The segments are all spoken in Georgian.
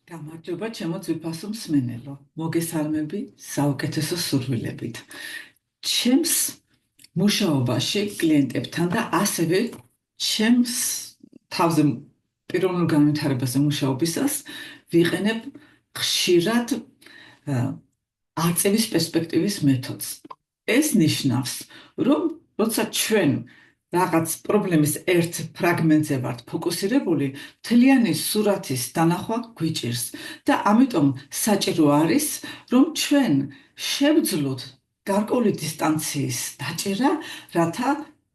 გამარჯობა ჩემო ძვირფასო მსმენელო. მოგესალმები საუკეთესო სურვილებით. ჩემს მუშაობაში კლიენტებთან და ასევე ჩემს თავზე პიროვნულ განვითარებაზე მუშაობისას ვიყენებ ხშირად არწივის პერსპექტივის მეთოდს. ეს ნიშნავს, რომ როცა ჩვენ რაღაც პრობლემის ერთ ფრაგმენტზე ვართ ფოკუსირებული, მთლიანი სურათის დანახვა გვიჭირს და ამიტომ საჭირო არის, რომ ჩვენ შევძლოთ გარკვეული დისტანციის დაჭერა, რათა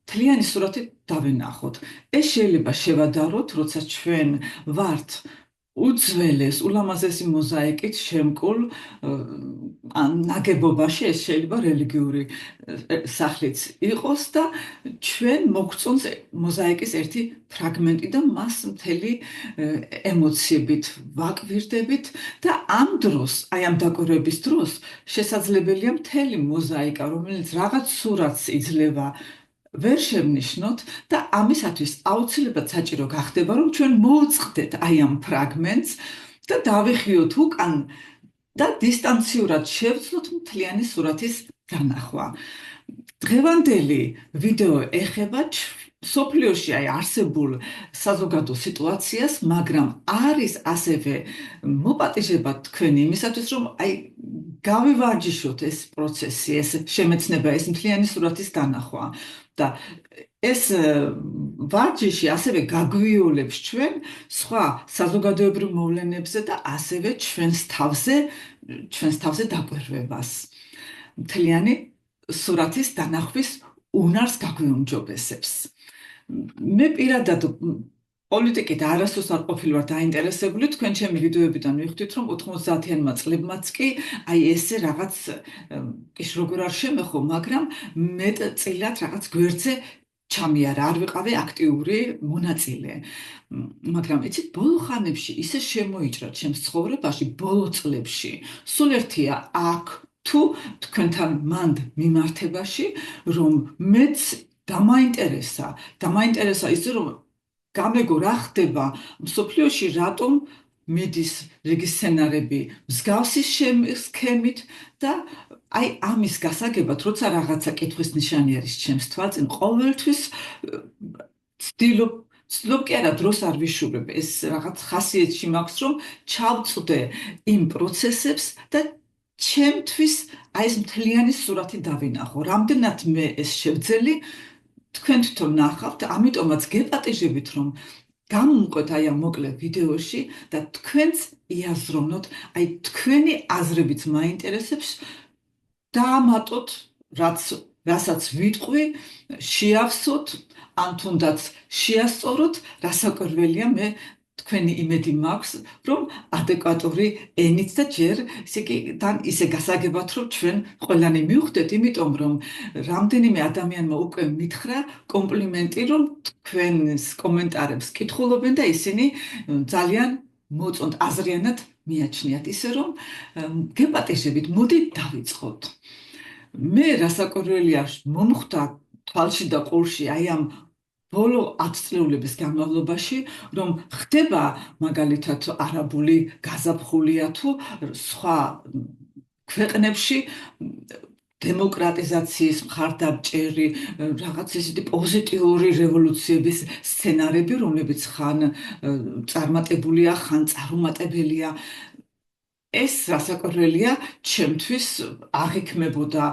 მთლიანი სურათი დავინახოთ. ეს შეიძლება შევადაროთ, როცა ჩვენ ვართ უძველეს, ულამაზესი მოზაიკით შემკულ ნაგებობაში, ეს შეიძლება რელიგიური სახლიც იყოს და ჩვენ მოგწონს მოზაიკის ერთი ფრაგმენტი და მას მთელი ემოციებით ვაკვირდებით და ამ დროს, აი ამ დაკვირვების დროს შესაძლებელია მთელი მოზაიკა, რომელიც რაღაც სურათს იძლევა ვერ შევნიშნოთ და ამისათვის აუცილებლად საჭირო გახდება, რომ ჩვენ მოვწყდეთ აი ამ ფრაგმენტს და დავიხიოთ უკან და დისტანციურად შევძლოთ მთლიანი სურათის განახვა. დღევანდელი ვიდეო ეხება სოფლიოში არსებულ საზოგადო სიტუაციას, მაგრამ არის ასევე მოპატიჟება თქვენი იმისათვის, რომ გავივარჯიშოთ ეს პროცესი, ეს შემეცნება, ეს მთლიანი სურათის განახვა. და ეს ვარჯიში ასევე გაგვიოლებს ჩვენ სხვა საზოგადოებრივ მოვლენებზე და ასევე ჩვენს თავზე დაკვირვებას. მთლიანი სურათის დანახვის უნარს გაგვიუმჯობესებს. მე პირადად პოლიტიკით არასდროს არ ყოფილვარ დაინტერესებული, თქვენ ჩემი ვიდეოებიდან მივხვდით, რომ 90-იანმა წლებმაც კი ესე რაღაც ის როგორ არ შემეხო, მაგრამ მეტწილად რაღაც გვერდზე ჩამიარა, არ ვიყავი აქტიური მონაწილე. მაგრამ იცით, ბოლო ხანებში ისე შემოიჭრა ჩემს ცხოვრებაში, ბოლო წლებში, სულ ერთია აქ თუ თქვენთან მანდ მიმართებაში, რომ მეც დამაინტერესა ის, რომ გამეგო რა ხდება მსოფლიოში, რატომ მიდის რიგი სცენარები მსგავსი სქემით და ამის გასაგებად, როცა რაღაცა კითხვის ნიშანი არის ჩემს თვალწინ, ყოველთვის ცდილობ კი არა დროს არ ვიშურებ. ეს რაღაც ხასიათში მაქვს, რომ ჩავწვდე იმ პროცესებს და ჩემთვის ეს მთლიანი სურათი დავინახო. რამდენად მე ეს შევძელი თქვენ თვითონ ნახავთ, ამიტომაც გეპატიჟებით, რომ გამომყვეთ ამ მოკლე ვიდეოში და თქვენც იაზროვნოთ, თქვენი აზრებიც მაინტერესებს, დაამატოთ, რასაც ვიტყვი, შეავსოთ, ან თუნდაც შეასწოროთ, რასაკვირველია, მე თქვენი იმედი მაქვს, რომ ადეკვატური ენით და ჯერ ისე გასაგებად, რომ ჩვენ ყველანი მივხვდეთ, იმიტომ რომ რამდენიმე ადამიანმა უკვე მითხრა კომპლიმენტი, რომ თქვენს კომენტარებს კითხულობენ და ისინი ძალიან მოწონთ, აზრიანად მიაჩნიათ, ისე რომ გეპატიჟებით, მოდი დავიწყოთ. მე რასაკვირველია მომხვდა თვალში და ყურში ამ ბოლო 10 წლეულების განმავლობაში, რომ ხდება მაგალითად არაბული გაზაფხულია თუ სხვა ქვეყნებში დემოკრატიზაციის მხარდამჭერი რაღაც ისეთი პოზიტიური რევოლუციების სცენარები, რომლებიც ხან წარმატებულია, ხან წარუმატებელია. ეს რასაკვირველია ჩემთვის აღიქმებოდა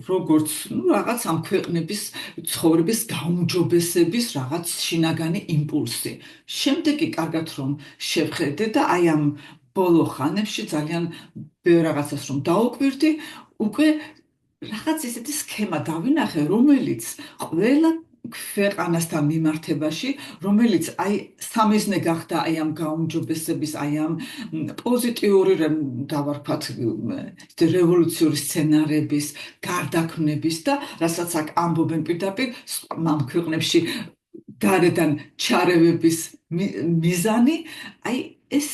როგორც რაღაც ამ ქვეყნების ცხოვრების გაუმჯობესების რაღაც შინაგანი იმპულსი. შემდეგ კი კარგად რომ შევხედე და ამ ბოლო ხანებში ძალიან ბევრ რაღაცას რომ დაუკვირდი, უკვე რაღაც ესეთი სქემა დავინახე, რომელიც ყველა ქვეყანასთან მიმართებაში, რომელიც სამიზნე გახდა ამ გაუმჯობესების, ამ პოზიტიური დავარქვათ რევოლუციური სცენარების, გარდაქმნების და რასაც აქ ამბობენ პირდაპირ ამ ქვეყნებში გარედან ჩარევების მიზანი, ეს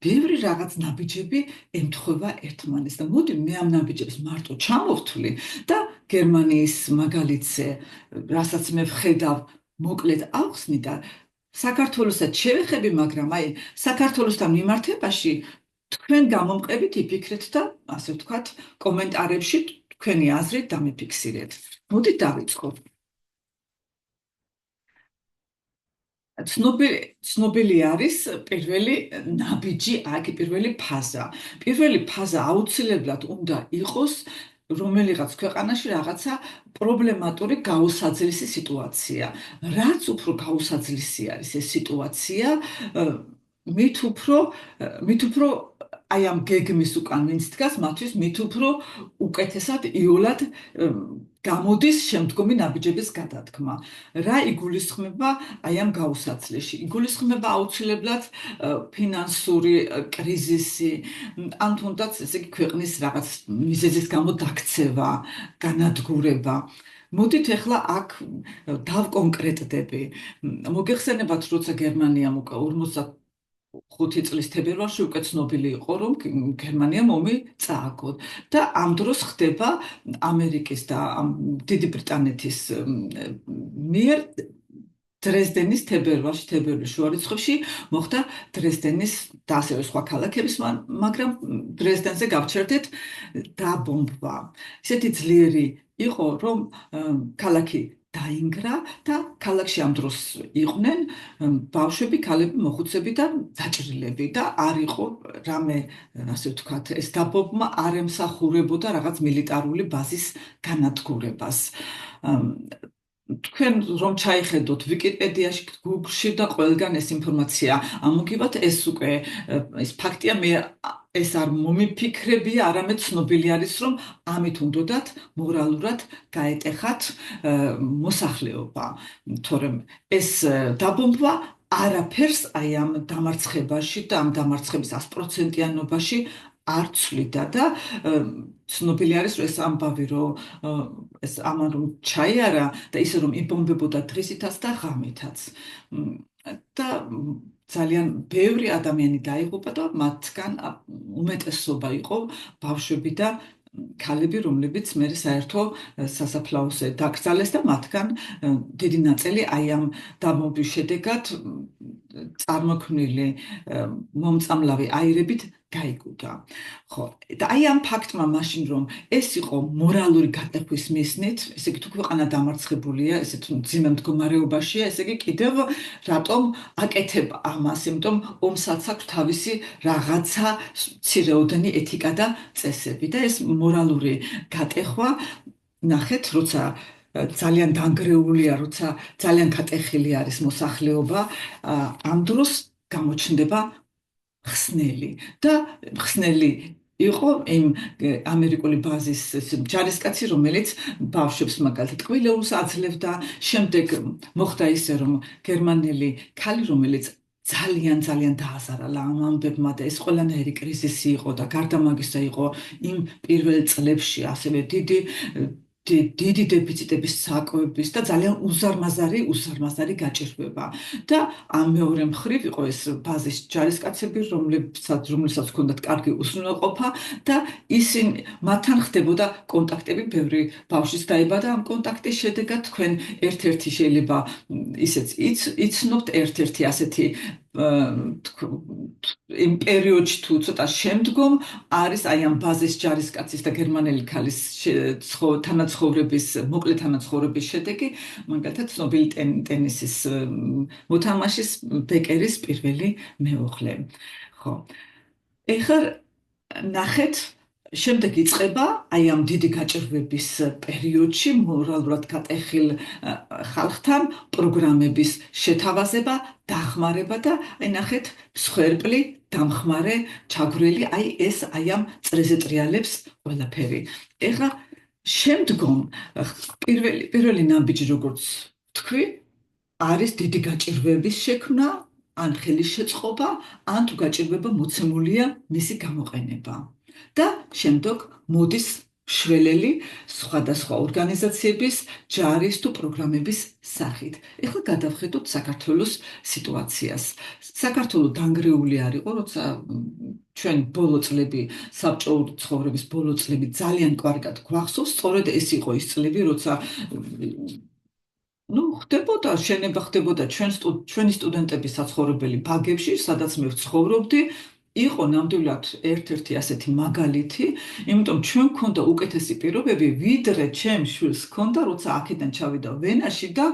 ბევრი რაღაც ნაბიჯები ემთხვევა ერთმანეთს და მოდი მე ამ ნაბიჯებს მარტო ჩამოვთვლი და გერმანიის მაგალითზე, რასაც მე ვხედავ, მოკლედ ავხსნი და საქართველოსაც შევეხები, მაგრამ საქართველოსთან მიმართებაში თქვენ გამომყებით იფიქრეთ და ასე ვთქვათ, კომენტარებში თქვენი აზრით დამიფიქსირეთ. მოდით დავიწყოთ. ცნობილი არის პირველი ნაბიჯი, აქ პირველი ფაზა. პირველი ფაზა აუცილებლად უნდა იყოს რომელიღაც ქვეყანაში რაღაცა პრობლემატური გაუსაძლისი სიტუაცია. რაც უფრო გაუსაძლისი არის ეს სიტუაცია, მით უფრო აი ამ გეგმის უკან ვინც დგას, მათთვის მით უფრო უკეთესად იოლად გამოდის შემდგომი ნაბიჯების გადადგმა. რა იგულისხმება აი ამ გაუსაცლეში? იგულისხმება აუცილებლად ფინანსური კრიზისი, ან თუნდაც ესე იგი ქვეყნის რაღაც მიზეზის გამო დაქცევა, განადგურება. მოდით ახლა აქ დავკონკრეტდები. მოგეხსენებათ, როცა გერმანიამ 45 წლის თებერვალში უკვე ცნობილი იყო, რომ გერმანიამ ომი წააგო და ამ დროს ხდება ამერიკის და დიდი ბრიტანეთის მიერ დრეზდენის თებერვალში, თებერვლის შუარიცხვებში მოხდა დრეზდენის და ასევე სხვა ქალაქების, მაგრამ დრეზდენზე გავჩერდეთ დაბომბვა. ისეთი ძლიერი იყო, რომ ქალაქი დაინგრა და ქალაქში ამ დროს იყვნენ ბავშვები, ქალები, მოხუცები და დაჭრილები და არ იყო რამე, ასე ვთქვათ, ეს დაბომბვა არ ემსახურებოდა რაღაც მილიტარული ბაზის განადგურებას. თქვენ რომ ჩაიხედოთ ვიკიპედიაში, გუგლში და ყველგან ეს ინფორმაცია ამოგივათ, ეს უკვე ეს ფაქტია, მე ეს არ მომიფიქრებია, არამედ ცნობილი არის, რომ ამით უნდათ მორალურად გაეტეხათ მოსახლეობა, თორემ ეს დაბომბვა არაფერს აი ამ დამარცხებაში და ამ დამარცხების 100%-იანობაში არ ცვლიდა და ცნობილი არის, რომ ეს ამბავი, რომ ეს ამან რომ ჩაიარა და ისე რომ იბომბებოდა დღისითაც და ღამითაც. და ძალიან ბევრი ადამიანი დაიღუპა და მათგან უმეტესობა იყო ბავშვები და ქალები, რომლებიც მე საერთო სასაფლაოზე დაკრძალეს და მათგან დიდი ნაწილი აი ამ დაბომბვის შედეგად წარმოქმნილი მომწამლავი აირებით გაიგუდა. ხო, და აი ამ ფაქტმა მაშინ რომ ეს იყო მორალური გატეხვის მიზნით, ესე იგი თუ ქვეყანა დამარცხებულია, ესეთ მძიმე მდგომარეობაშია, ესე იგი კიდევ რატომ აკეთებ ამას, იმიტომ ომსაც აქვს თავისი რაღაცა მცირეოდენი ეთიკა და წესები და ეს მორალური გატეხვა ნახეთ, როცა ძალიან დანგრეულია, როცა ძალიან გატეხილი არის მოსახლეობა, ამ დროს გამოჩნდება ხსნელი და ხსნელი იყო იმ ამერიკული ბაზის ჯარისკაცი, რომელიც ბავშვებს მაგალითად ტკბილეულს აძლევდა. შემდეგ მოხდა ისე, რომ გერმანელი ქალი, რომელიც ძალიან დააზარალა ამ ამბებმა და ეს ყველანაირი კრიზისი იყო და გარდა მაგისა იყო იმ პირველ წლებში ასევე დიდი დეფიციტების საკვების და ძალიან უზარმაზარი გაჭირვება. და ამ მეორე მხრივ იყო ეს ბაზის ჯარისკაცები, რომლებსაც ჰქონდათ კარგი უზრუნველყოფა და მათთან ხდებოდა კონტაქტები, ბევრი ბავშვის დაიბადა ამ კონტაქტის შედეგად. თქვენ ერთ-ერთი შეიძლება ისეც იცნობთ, ერთ-ერთი ასეთი იმ პერიოდში თუ ცოტა შემდგომ არის აი ამ ბაზის ჯარისკაცის და გერმანელი ქალის მოკლე თანაცხოვრების შედეგი, მაგალითად ცნობილი ტენისის მოთამაშის ბეკერის პირველი მეუღლე. ხო. ეხლა ნახეთ, შემდეგ იწყება აი ამ დიდი გაჭირვების პერიოდში მორალურად გატეხილ ხალხთან პროგრამების შეთავაზება, დახმარება და აი ნახეთ, მსხვერპლი, დამხმარე, ჩაგვრილი, აი ეს აი ამ წრეზე ტრიალებს ყველაფერი. ეხლა შემდგომ პირველი ნაბიჯი, როგორც თქვი, არის დიდი გაჭირვების შექმნა, ან ხელის შეწყობა, ან თუ გაჭირვება მოცემულია მისი გამოყენება. და შემდეგ მოდის შველელი სხვადასხვა ორგანიზაციების ჯარის თუ პროგრამების სახით. ეხლა გადავხედოთ საქართველოს სიტუაციას. საქართველო დანგრეული არ იყო, როცა ჩვენ ბოლო წლები, საბჭოური ცხოვრების ბოლო წლები ძალიან კარგად გვახსოვს, სწორედ ეს იყო ის წლები, როცა ხდებოდა შენება, ხდებოდა ჩვენი სტუდენტების საცხოვრებელი ბაგებში, სადაც მე ვცხოვრობდი. იყო ნამდვილად ერთ-ერთი ასეთი მაგალითი, იმიტომ ჩვენ გქონდა უკეთესი პირობები, ვიდრე ჩემ შვილს ჰქონდა, როცა აქედან ჩავიდა ვენაში და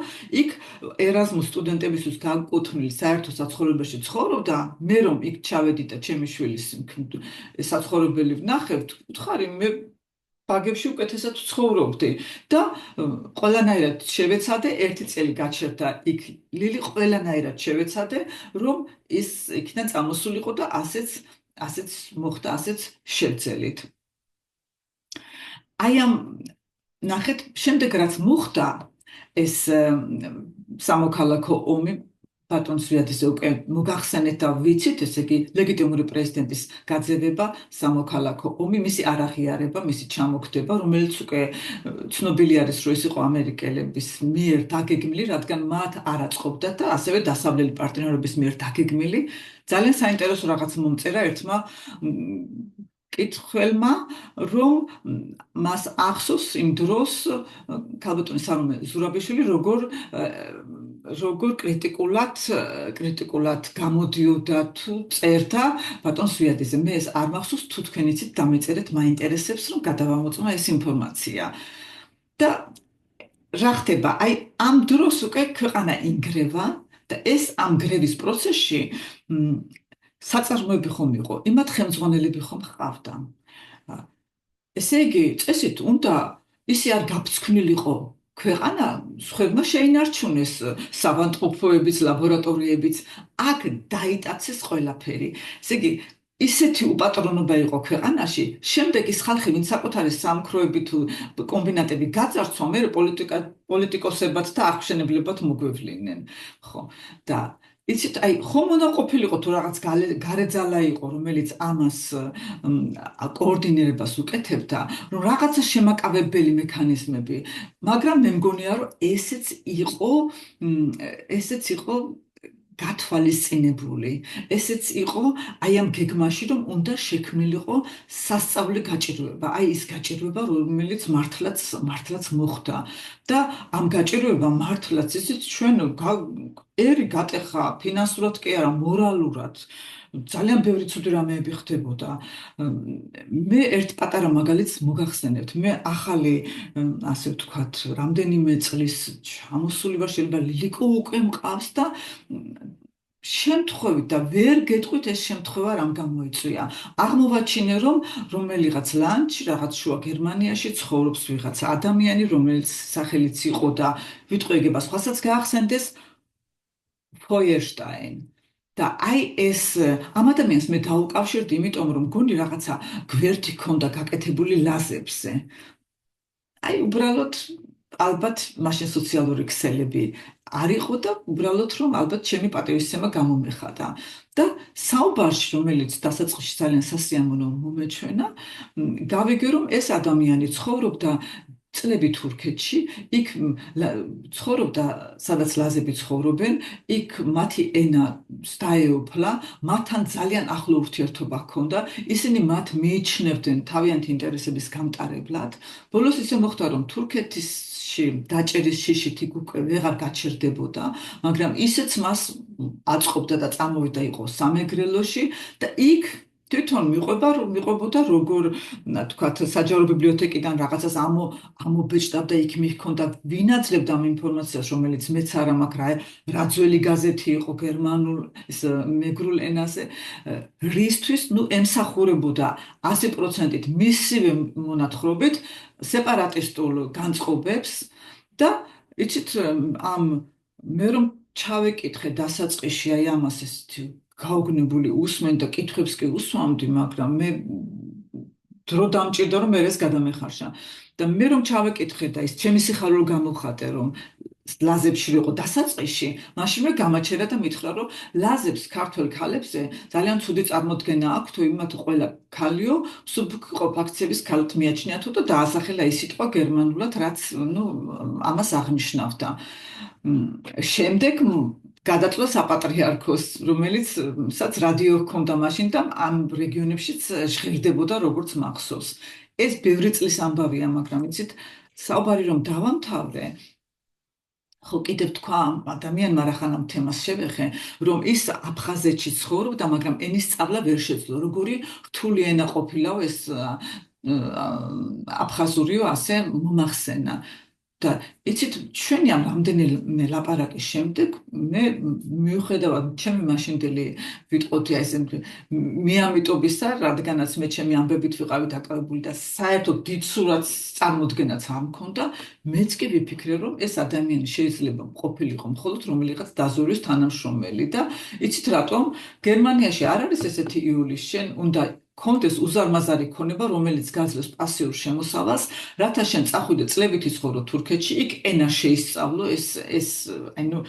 იქ ერაზმუს სტუდენტებისთვის განკუთვნილ საერთო საცხოვრებელში ცხოვრობდა, მე რომ იქ ჩავედი და ჩემი შვილის საცხოვრებელი ვნახევ, ვთხარი მე ბაგებში უკეთესად ცხოვრობდი და ყველანაირად შევეცადე, ერთი წელი გაჩერდა იქ ლილი, ყველანაირად შევეცადე, რომ ის იქიდან წამოსულიყო და ასეც მოხდა, ასეც შევძელით. აი ამ ნახეთ, შემდეგ რაც მოხდა ეს სამოქალაქო ომი, ბატონ ზვიადიძე უკვე მოგახსენეთ და ვიცით, ესე იგი ლეგიტიმური პრეზიდენტის გაძევება, სამოქალაქო ომი, მისი არაღიარება, მისი ჩამოგდება, რომელიც უკვე ცნობილი არის, რომ ეს იყო ამერიკელების მიერ დაგეგმილი, რადგან მათ არ აწყობდათ და ასევე დასავლელი პარტნიორების მიერ დაგეგმილი. ძალიან საინტერესო რაღაც მომწერა ერთმა კითხველმა, რომ მას ახსოვს იმ დროს ქალბატონი სალომე ზურაბიშვილი როგორ კრიტიკულად გამოდიოდა თუ წერდა ბატონ ზვიადიძე. მე ეს არ მახსოვს, თუ თქვენ იცით, დამეწერეთ, მაინტერესებს, რომ გადავამოწმა ეს ინფორმაცია. და რა ხდება? აი ამ დროს უკვე ქვეყანა ინგრევა და ეს ამ გრევის პროცესში საწარმოები ხომ იყო, იმათ ხელმძღვანელები ხომ ჰყავდა. ესე იგი, წესით უნდა ისი არ გაფრთხნილიყო ქვეყანა, სხვებმა შეინარჩუნეს საავადმყოფოებიც, ლაბორატორიებიც, აქ დაიტაცეს ყველაფერი. ესე იგი, ისეთი უპატრონობა იყო ქვეყანაში, შემდეგ ის ხალხი, ვინც საკუთარი სამქროები თუ კომბინატები გაძარცვა, მე პოლიტიკოსებად და აღშენებლებად მოგვევლინენ. ხო, და იცით, აი, ხომ უნდა ყოფილიყო თუ რაღაც გარეძალა იყო, რომელიც ამას კოორდინირებას უკეთებდა, რომ რაღაცა შემაკავებელი მექანიზმები, მაგრამ მე მგონია, რომ ესეც იყო გათვალისწინებული. ესეც იყო აი ამ გეგმაში, რომ უნდა შექმნილიყო სასწავლე გაჭირვება, აი ის გაჭირვება, რომელიც მართლაც მოხდა. და ამ გაჭირვება მართლაც ისიც ჩვენ ერი გატეხა ფინანსურად კი არა, მორალურად. ძალიან ბევრი ცუდი რამეები ხდებოდა. მე ერთ პატარა მაგალითს მოგახსენებთ. მე ახალი, ასე ვთქვათ, რამდენიმე წლის ჩამოსული ვარ, შეიძლება ლილიკო უკვე მყავს და შემთხვევით და ვერ გეტყვით ეს შემთხვევა რამ გამოიწვია. აღმოვაჩინე, რომ რომელიღაც ლანჩი, რაღაც შუა გერმანიაში ცხოვრობს ვიღაც ადამიანი, რომელიც სახელიც იყო და ვიტყვი ეგება სხვასაც გაახსენდეს, Feuerstein. და აი ეს ამ ადამიანს მე დაუკავშირდი, იმიტომ რომ გონი რაღაცა გვერდი ქონდა გაკეთებული ლაზებზე. აი უბრალოდ ალბათ მაშინ სოციალური ქსელები არ იყო და უბრალოდ რომ ალბათ ჩემი პატივისცემა გამომეხადა. და საუბარში, რომელიც დასაწყისში ძალიან სასიამოვნო მომეჩვენა, გავიგე რომ ეს ადამიანი ცხოვრობდა წლები თურქეთში, იქ ცხოვრობდა, სადაც ლაზები ცხოვრობენ, იქ მათი ენა დაეუფლა, მათთან ძალიან ახლო ურთიერთობა ჰქონდა, ისინი მათ მიიჩნევდნენ თავიანთი ინტერესების გამტარებლად. ბოლოს ისე მოხდა, რომ თურქეთში დაჭერის შიშით იქ უკვე ვეღარ გაჩერდებოდა, მაგრამ ისეც მას აწყობდა და წამოვიდა იყო სამეგრელოში და იქ თვითონ მიყვებოდა როგორ თქვათ საჯარო ბიბლიოთეკიდან რაღაცას ამობეჭდა და იქ მიჰქონდა ვინაძლებდა ამ ინფორმაციას, რომელიც მეც არა მაქვს, რა ძველი გაზეთი იყო გერმანულ მეგრულ ენაზე, რისთვის ემსახურებოდა 100%-ით მისივე მონათხრობით სეპარატისტულ განწყობებს და იცით მე რომ ჩავეკითხე დასაწყისში აი ამას ესეთი გაუგნებული უსმენ და კითხვებს კი უსვამდი, მაგრამ მე დრო დამჭირდა რომ მე ეს გადამეხარშა. და მე რომ ჩავეკითხე და ის ჩემი სიხარულო გამოვხატე რომ ლაზებში იყო დასაწყისში, მაშინ მე გამაჩერა და მითხრა რომ ლაზებს ქართველ ქალებზე ძალიან ცუდი წარმოდგენა აქვს, თუ იმათ ყველა ქალიო სუბკ აქციების ქალთ მიაჩნიათო და დაასახელა ის სიტყვა გერმანულად, რაც ამას აღნიშნავდა. შემდეგ გადაწვა საპატრიარქოს, რომელიცაც რადიო ჰქონდა მაშინ და ამ რეგიონებშიც ჟღერდებოდა როგორც მახსოვს. ეს ბევრი წლის ამბავია, მაგრამ იცით, საუბარი რომ დავამთავრე, ხო კიდევ თქვა ამ ადამიანმა რახან ამ თემას შევეხე, რომ ის აფხაზეთში ცხოვრობდა, მაგრამ ენის სწავლა ვერ შეძლო. როგორი რთული ენა ყოფილაო ეს აფხაზურიო ასე მომახსენა. და იცით, ჩვენი ამ რამდენიმე ლაპარაკის შემდეგ მე მიუხედავად ჩემი მაშინდელი ვიტყოდი აი ესე მიამიტობისა, რადგანაც მე ჩემი ამბებით ვიყავი დაკავებული და საერთოდ დიდ სურათს წარმოდგენაც არ მქონდა, მეც კი ვიფიქრე, რომ ეს ადამიანი შეიძლება ყოფილიყო მხოლოდ რომელიღაც დაზვერვის თანამშრომელი და იცით რატომ? გერმანიაში არ არის ესეთი იულის შენ უნდა კონდეს უზარმაზარი ქონება, რომელიც გაძლევს პასიურ შემოსავალს, რათა შენ წახვიდე წლებით იცხოვრო თურქეთში, იქ ენა შეისწავლო, ეს ანუ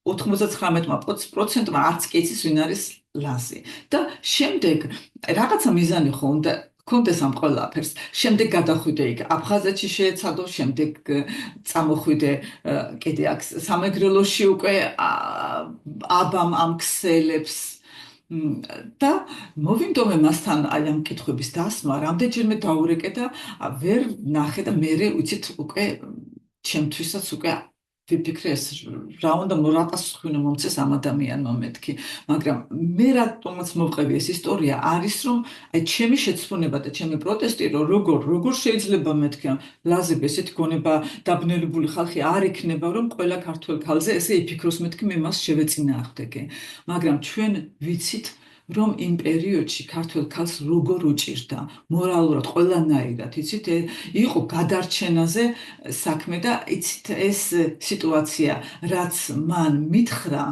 99%-მა არც კი იცის ვინ არის ლაზი. და შემდეგ რაღაცა მიზანი ხო უნდა კონდეს ამ ყველაფერს. შემდეგ გადახვიდე იქ აფხაზეთში შეეცადო, შემდეგ წამოხვიდე კიდე აქ სამეგრელოში უკვე აბამ ამ ქსელებს და მოვინდომე მასთან აი ამ კითხვების დასმა, რამდენჯერმე დაურეკე და ვერ ნახე და მე ვიცით უკვე ჩემთვისაც უკვე ვიფიქრე ეს რა უნდა რატას უნდა მომწეს ამ ადამიანმა მეთქი, მაგრამ მე რატომაც მოვყევი ეს ისტორია არის რომ აი ჩემი შეცდომა და ჩემი პროტესტი რომ როგორ შეიძლება მეთქი ლაზები ესეთი გონება დაბნელებული ხალხი არ იქნება რომ ყველა ქართველ ქალზე ესე იფიქროს მეთქი მე მას შევეწინააღმდეგე, მაგრამ ჩვენ ვიცით რომ იმ პერიოდში ქართველ ქალს როგორ უჭირდა მორალურად ყველანაირად, იცით, იყო გადარჩენაზე საქმე და იცით ეს სიტუაცია, რაც მან მითხრა,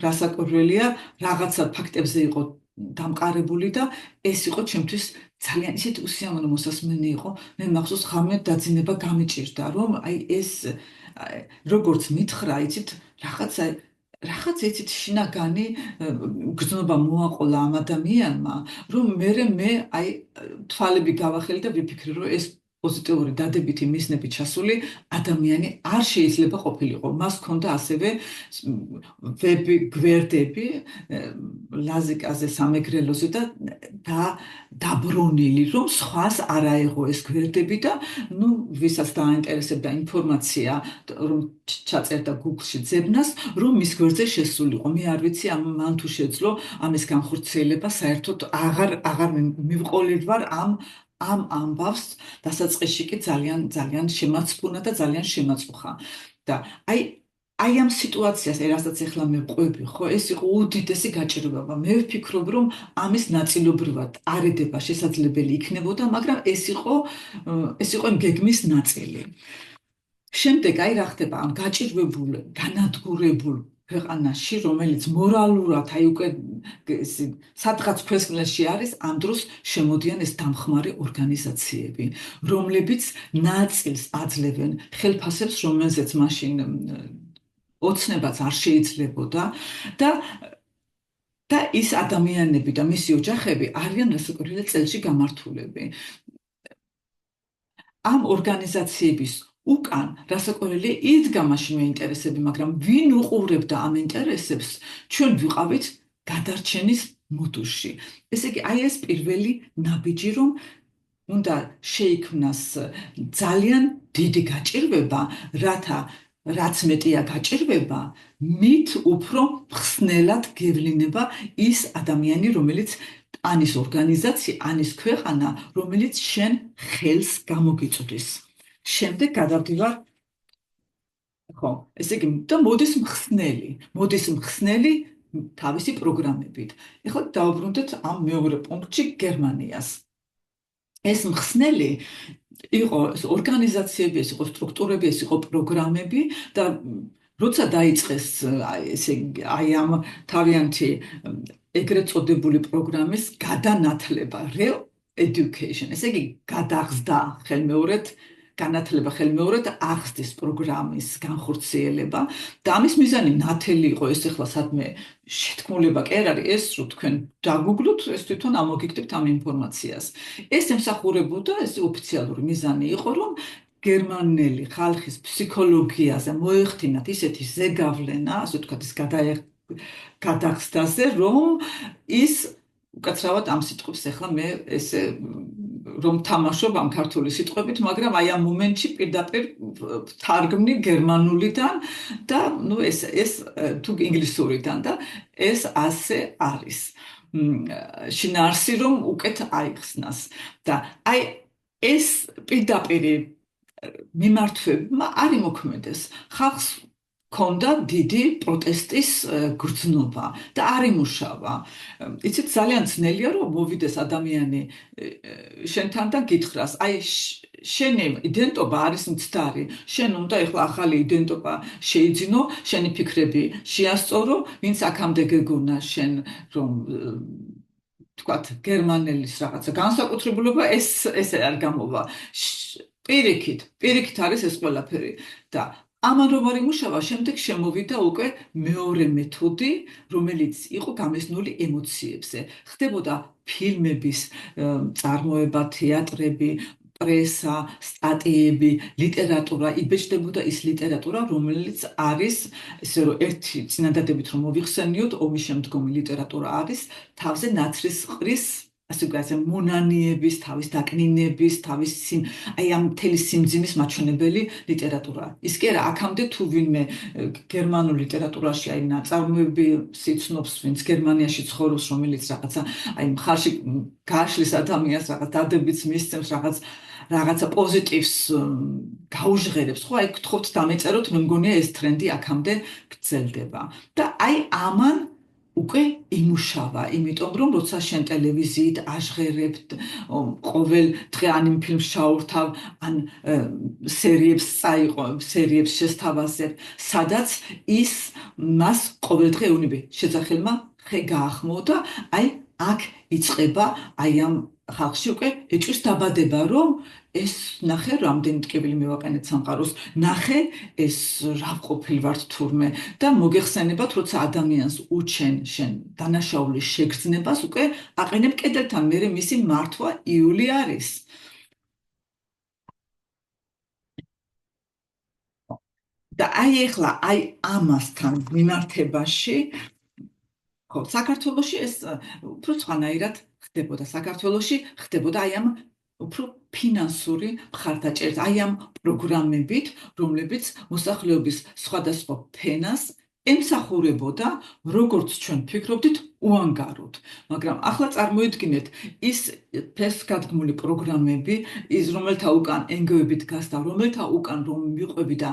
რასაკვირველია, რაღაცა ფაქტებზე იყო დამყარებული და ეს იყო ჩემთვის ძალიან ისეთ უსიამოვნო მოსასმენი იყო, მე მახსოვს ღამე დაძინება გამიჭირდა, რომ აი ეს როგორც მითხრა, იცით, რაღაც იცით შინაგანი გრძნობა მოაყოლა ამ ადამიანმა, რომ მე აი თვალები გავახელი და ვიფიქრე, რომ ეს პოზიტიური დადებითი მიზნები ჩასული ადამიანი არ შეიძლება ყოფილიყო. მას ჰქონდა ასევე ვები გვერდები ლაზიკაზე, სამეგრელოზე და დაბრუნილი, რომ სხვას არ აეღო ეს გვერდები და ნუ ვისაც დააინტერესებდა ინფორმაცია, რომ ჩაწერდა Google-ში ძებნას, რომ მის გვერდზე შესულიყო. მე არ ვიცი მან თუ შეძლო ამის განხორციელება, საერთოდ აღარ მივყოლი ვარ ამ ამბავს დასაწყისში კი ძალიან შემაცფუნა და ძალიან შემაწუხა. და აი ამ სიტუაციას, რასაც ახლა მე ვყვები, ხო, ეს იყო უდიდესი გაჭირვება. მე ვფიქრობ, რომ ამის ნაწილობრივად არედება შესაძლებელი იქნებოდა, მაგრამ ეს იყო იმ გეგმის ნაწილი. შემდეგ აი რა ხდება ამ გაჭირვებულ, განადგურებულ ქვეყანაში, რომელიც მორალურად აი უკვე სადღაც ქვესკნელში არის, ამ დროს შემოდიან ეს დამხმარე ორგანიზაციები, რომლებიც ნაწილს აძლევენ ხელფასებს, რომელზეც მაშინ ოცნებაც არ შეიძლებოდა და ის ადამიანები და მისი ოჯახები არიან რასაკვირველია წელში გამართულები. ამ ორგანიზაციების უკან რასაკვირველია იდგა მაშინვე ინტერესები, მაგრამ ვინ უყურებდა ამ ინტერესებს, ჩვენ ვიყავით გადარჩენის მოდულში. ესე იგი, აი ეს პირველი ნაბიჯი, რომ უნდა შეიქმნას ძალიან დიდი გაჭირვება, რაც მეტია გაჭირვება, მით უფრო ხსნელად გევლინება ის ადამიანი, რომელიც ანის ორგანიზაცია, ანის ქვეყანა, რომელიც შენ ხელს გამოგიწვდის. შემდეგ გადავდივარ ხო, ესე იგი, და მოდის მხსნელი თავისი პროგრამებით. ეხლა დავბრუნდეთ ამ მეორე პუნქტში გერმანიას. ეს მხსნელი იყო ორგანიზაციები, ეს იყო სტრუქტურები, ეს იყო პროგრამები და როცა დაიწყეს აი ამ თავიანთი ეგრეთ წოდებული პროგრამის გადანათლება, re-education, ესე იგი გადაღზდა განათლება ხელმეორედ აღზრდის პროგრამის განხორციელება და ამის მიზანი ნათელი იყო ეს ახლა სადმე შეთქმულება კი არ არის ეს რომ თქვენ დაგუგლოთ ეს თვითონ ამოგიგდებთ ამ ინფორმაციას. ეს ემსახურებოდა, ეს ოფიციალური მიზანი იყო რომ გერმანელი ხალხის ფსიქოლოგიაზე მოეხდინათ ისეთი ზეგავლენა, ასე ვთქვათ, ის გადაღზდაზე, რომ ის უკაცრავად ამ სიტყვებს ახლა მე ესე რომ თამაშობ ამ ქართული სიტყვებით, მაგრამ აი ამ მომენტში პირდაპირ თარგმნი გერმანულიდან და ნუ ეს თუ ინგლისურიდან და ეს ასე არის. შინაარსი რომ უკეთ აიხსნას და აი ეს პირდაპირ მიმართვებმა არ იმოქმედეს. ხალხს ქონდა დიდი პროტესტის გრძნობა და არ იმუშავა. იცით, ძალიან ძნელია რომ მოვიდეს ადამიანი შენთან და გითხრას, აი შენი იდენტობა არის მცდარი, შენ უნდა ეხლა ახალი იდენტობა შეიძინო, შენი ფიქრები შეასწორო, ვინც აქამდე გეგონა შენ რომ თქვათ გერმანელის რაღაცა განსაკუთრებულობა ესე არ გამოვა. პირიქით არის ეს ყველაფერი და ამან რომ არ იმუშავა, შემდეგ შემოვიდა უკვე მეორე მეთოდი, რომელიც იყო გამიზნული ემოციებზე. ხდებოდა ფილმების წარმოება, თეატრები, პრესა, სტატიები, ლიტერატურა, იბეჭდებოდა ის ლიტერატურა, რომელიც არის, ესე რომ ერთი წინადადებით რომ მოვიხსენიოთ, ომის შემდგომი ლიტერატურა არის თავზე ნაცრისყრის ასე ვთქვათ, მონანიების, თავის დაკნინების, თავის აი ამ მთელი სიმძიმის მაჩვენებელი ლიტერატურა. ის კი არა, აქამდე თუ ვინმე გერმანულ ლიტერატურაში აი ნაწარმოები სიცნობს, ვინც გერმანიაში ცხოვრობს, რომელიც რაღაცა აი მხარში გაშლის ადამიანს რაღაც დადებიც მისცემს, რაღაცა პოზიტივს გაუჟღერებს, ხო, აი გთხოვთ დამეწეროთ, მე მგონია ეს ტრენდი აქამდე გრძელდება. და აი ამან უკვე იმუშავა, იმიტომ რომ როცა შენ ტელევიზიით აჟღერებთ, ყოველ დღე ან იმ ფილმს ჩაურთავ, ან სერიებს წაიყო, სერიებს შესთავაზებ, სადაც მას ყოველდღე ეუბნები, შეძახილმა ხე გაახმო და აი აქ იწყება აი ამ ხალხში უკვე ეჭვის დაბადება, რომ ეს ნახე რამდენი ტკივილი მივაყენეთ სამყაროს, ნახე ეს რა ყოფილი ვართ თურმე და მოგეხსენებათ, როცა ადამიანს უჩენ შენ დანაშაულის შეგრძნებას, უკვე აყენებ კედელთან, მერე მისი მართვა იული არის. და აი ეხლა აი ამასთან მიმართებაში ხო, საქართველოში ეს უფრო სხვანაირად ხდებოდა. საქართველოში ხდებოდა აი ამ უფრო ფინანსური მხარდაჭერით, აი ამ პროგრამებით, რომლებიც მოსახლეობის სხვადასხვა ფენას ემსახურებოდა, როგორც ჩვენ ვფიქრობდით, უანგაროდ. მაგრამ ახლა წარმოიდგინეთ, ის ფესვგადგმული პროგრამები, ის რომელთა უკან ენგოები დგას და რომელთა უკან რომ მიყვები და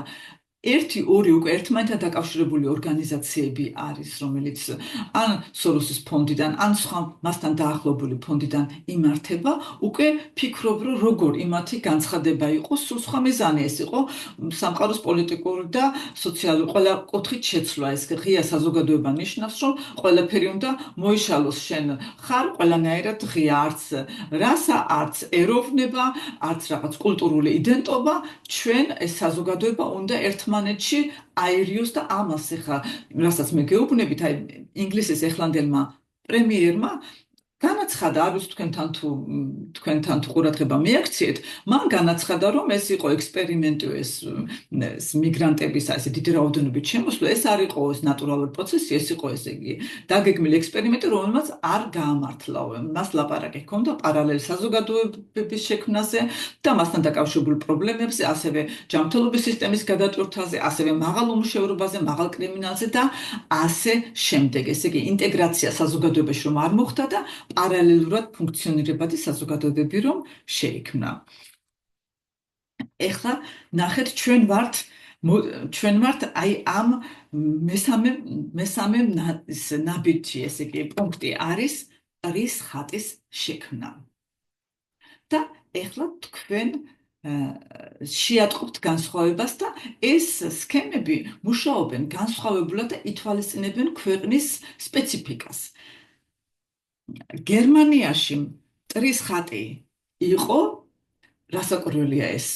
ერთი ორი უკვე ერთმანეთთან დაკავშირებული ორგანიზაციები არის, რომელიც ან სოროსის ფონდიდან, ან სხვა მასთან დაახლოებული ფონდიდან იმართება, უკვე ფიქრობ, რომ როგორ იმათი განცხადება იყო, სულ სხვა მიზანი ეს იყო, სამყაროს პოლიტიკური და სოციალური ყველა კუთხით შეცვლა. ეს ღია საზოგადოება ნიშნავს, რომ ყველაფერი უნდა მოიშალოს, შენ ხარ ყველანაირად ღია, არც რასა, არც ეროვნება, არც რაღაც კულტურული იდენტობა, ჩვენ ეს საზოგადოება უნდა ერთმანეთში აერიოს და ამას ეხლა, რასაც მე გეუბნებით, აი ინგლისის ეხლანდელმა პრემიერმა განაცხადა, არ ვიცი თქვენთან თუ ყურადღება მიაქციეთ, მან განაცხადა, რომ ეს იყო ექსპერიმენტი, ეს მიგრანტების ასე დიდი რაოდენობით შემოსვლა, ეს არ იყო ეს ნატურალური პროცესი, ეს იყო ესე იგი დაგეგმილი ექსპერიმენტი, რომელმაც არ გაამართლა. მას ლაპარაკი ჰქონდა პარალელი საზოგადოებების შექმნაზე და მასთან დაკავშირებულ პრობლემებზე, ასევე ჯანმრთელობის სისტემის გადატვირთვაზე, ასევე მაღალ უმუშევრობაზე, მაღალ კრიმინალზე და ასე შემდეგ. ესე იგი ინტეგრაცია საზოგადოებაში რომ არ მოხდა და პარალელურად ფუნქციონირებადი საზოგადოებები რომ შეიქმნა. ეხლა ნახეთ, ჩვენ ვართ აი ამ მესამე ნაბიჯი, ესე იგი პუნქტი არის ტრის ხატის შექმნა. და ეხლა თქვენ შეატყობთ განსხვავებას და ეს სქემები მუშაობენ განსხვავებულად და ითვალისწინებენ ქვეყნის სპეციფიკას. გერმანიაში ტრის ხატი იყო, რასაკვირველია ეს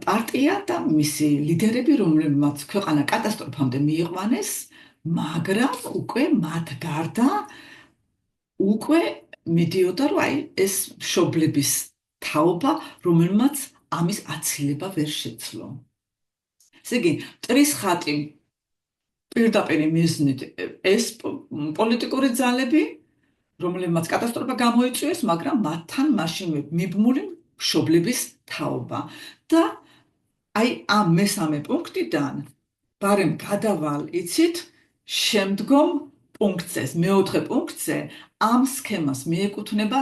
პარტია და მისი ლიდერები, რომლებმაც ქვეყანა კატასტროფამდე მიიყვანეს, მაგრამ უკვე მათ გარდა უკვე მიდიოდა, რომ აი ეს მშობლების თაობა, რომელმაც ამის აცილება ვერ შეძლო. ესე იგი, ტრის ხატი პირდაპირ მიზნით ეს პოლიტიკური ძალები რომლებმაც კატასტროფა გამოიწვიეს, მაგრამ მათთან მაშინვე მიბმული მშობლების თაობა. და აი ამ მესამე პუნქტიდან ბარემ გადავალ, იცით, შემდგომ პუნქტზე, მეოთხე პუნქტზე ამ სქემას მიეკუთვნება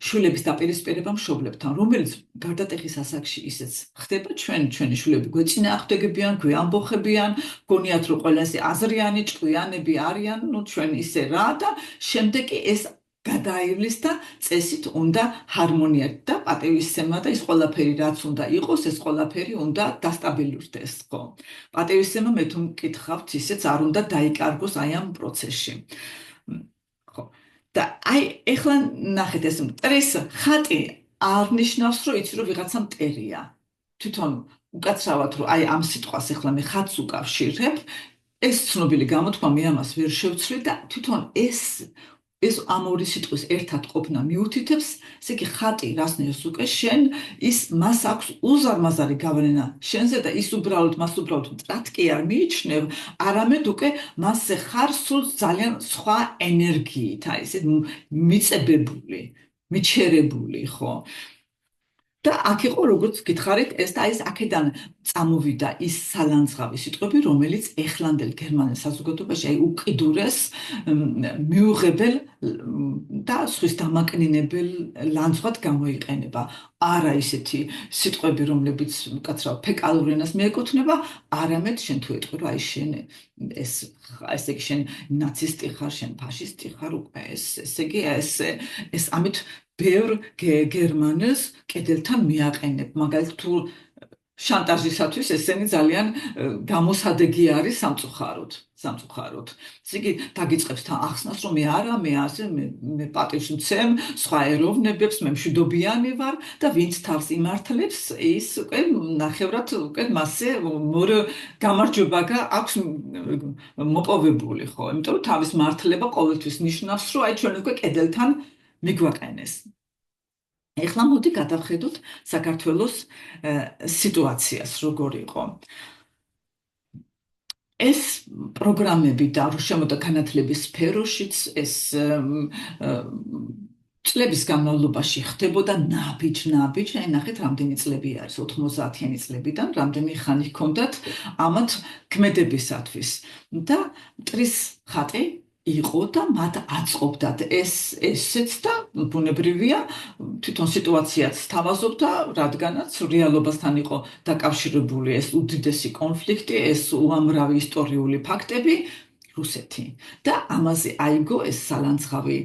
შვილების დაპირისპირება მშობლებთან, რომელიც გარდატეხის ასაკში ისეც ხდება, ჩვენი შვილები გვეწინააღმდეგებიან, გვეამბოხებიან, გონიათ რომ ყველასი აზრიანი, ჭკვიანები არიან, ჩვენ ისე რა და შემდეგ კი ეს გადაივლის და წესით უნდა ჰარმონია და პატივისცემა და ის ყველაფერი რაც უნდა იყოს, ეს ყველაფერი უნდა დასტაბილურდეს, ხო? პატივისცემა მე თუ მკითხავთ, ისეც არ უნდა დაიკარგოს აი ამ პროცესში. ხო. და აი ეხლა ნახეთ ეს მტრის ხატი არ ნიშნავს რომ იცი რომ ვიღაცა მტერია. თვითონ უკაცრავად რომ აი ამ სიტყვას ეხლა მე ხატს უკავშირებ, ეს ცნობილი გამოთქმა მე ამას ვერ შევცვლი და თვითონ ეს ამ ორი სიტყვის ერთად ყოფნა მიუთითებს, ესე იგი ხატი რასნაირს უკვე შენ ის მას აქვს უზარმაზარი გავლენა შენზე და ის მას უბრალოდ მტრად კი არ მიიჩნევ, არამედ უკვე მასზე ხარ სულ ძალიან სხვა ენერგიით, აი ესე მიწებებული, მიჩერებული, ხო? და აქ იყო როგორც გითხარით ეს და ეს აქედან წამოვიდა ის სალანძღავი სიტყვები, რომელიც ეხლანდელ გერმანელ საზოგადოებაში აი უკიდურეს მიუღებელ და სხვის დამაკნინებელ ლანძღვად გამოიყენება. არა ისეთი სიტყვები, რომლებიც უკაცრავ ფეკალურ ენას მიეკუთვნება, არამედ შენ თუ ეტყვი რომ აი შენ ესე იგი შენ ნაცისტი ხარ, შენ ფაშისტი ხარ, უკვე ესე იგი ეს ამით ბევრ გერმანელს კედელთან მიაყენებ, მაგალითად თუ შანტაჟისათვის ესენი ძალიან გამოსადეგი არის სამწუხაროდ. ესე იგი დაგიწყებს თან ახსნას რომ მე ასე მე პატივს მცემ სხვა ეროვნებებს, მე მშვიდობიანი ვარ და ვინც თავს იმართლებს, ის უკვე ნახევრად უკვე მასზე გამარჯვება აქვს მოპოვებული, ხო? იმიტომ რომ თავის მართლება ყოველთვის ნიშნავს, რომ აი ჩვენ უკვე კედელთან მიგვაყენეს. ეხლა მოდი გადავხედოთ საქართველოს სიტუაციას, როგორ იყო. ეს პროგრამები და შემოდა განათლების სფეროშიც ეს წლების განმავლობაში ხდებოდა ნაბიჯ, აი ნახეთ რამდენი წლები არის, 90-იანი წლებიდან რამდენი ხანი ჰქონდათ ამათ ქმედებისათვის და მტრის ხატი იყო და მათ აწყობდათ ესეც და ბუნებრივია თვითონ სიტუაციაც თავაზობდა, რადგანაც რეალობასთან იყო დაკავშირებული ეს უდიდესი კონფლიქტი, ეს უამრავი ისტორიული ფაქტები, რუსეთი. და ამაზე აიგო ეს სალანძღავი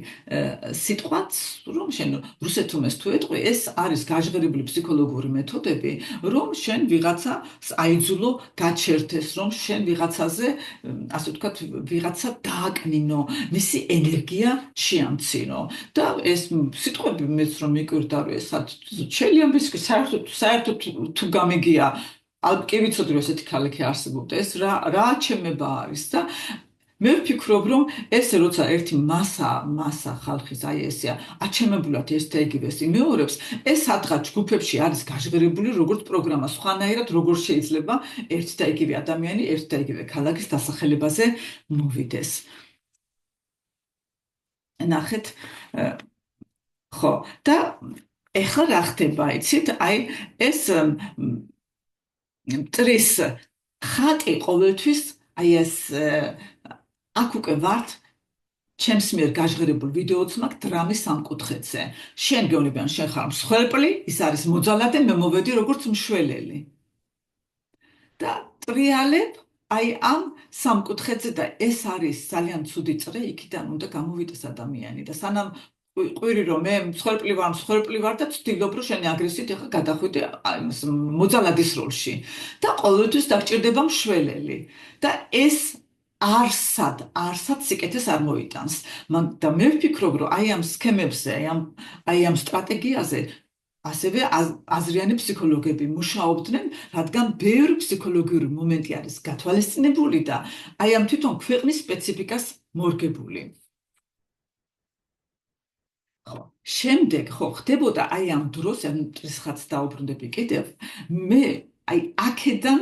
სიტყვაც, რომ შენ რუსეთუმეს თუ ეტყვი, ეს არის გაჟღერებული ფსიქოლოგიური მეთოდები, რომ შენ ვიღაცას აიძულო გაჩერდეს, რომ შენ ვიღაცაზე, ასე ვთქვათ, ვიღაცა დააკნინო, მისი ენერგია შეამცინო. და ეს სიტყვები მეც რომ მიკვირდა, რომ ეს შეიძლება საერთოდ თუ გამიგია, კი ვიცოდი რომ ესეთი ქალაქი არსებობდა, ეს რა აჩემება არის და მე ვფიქრობ, რომ ესე როცა ერთი მასა ხალხის აი ესეა აჩემებულად ეს და იგივეს იმეორებს, ეს სადღაც ჯგუფებში არის გაჟღერებული როგორც პროგრამა, სხვანაირად როგორ შეიძლება ერთი და იგივე ადამიანი ერთი და იგივე ქალაქის დასახელებაზე მოვიდეს. ნახეთ, ხო, და ეხლა რა ხდება, იცით, აი ეს მტრის ხატი ყოველთვის აი ეს აქ უკვე ვართ ჩემს მიერ გაჟღერებულ ვიდეოც მაქვს დრამის სამკუთხედზე. შენ გეუბნები, შენ ხარ მსხვერპლი, ის არის მოძალადე, მე მოვედი როგორც მშველელი. და ტრიალებ აი ამ სამკუთხედზე და ეს არის ძალიან ცუდი წრე, იქიდან უნდა გამოვიდეს ადამიანი და სანამ ყვირი რომ მე მსხვერპლი ვარ და ვცდილობ რომ შენი აგრესიით ახლა გადახვიდე მოძალადის როლში და ყოველთვის დაგჭირდება მშველელი და ეს არსად სიკეთეს არ მოიტანს. და მე ვფიქრობ, რომ აი ამ სქემებზე, აი ამ სტრატეგიაზე ასევე აზრიანი ფსიქოლოგები მუშაობდნენ, რადგან ბევრი ფსიქოლოგიური მომენტი არის გათვალისწინებული და აი ამ თვითონ ქვეყნის სპეციფიკას მორგებული. ხო, შემდეგ ხო ხდებოდა აი ამ დროს, ან მტრის ხატს დაუბრუნდები კიდევ, მე აი აქედან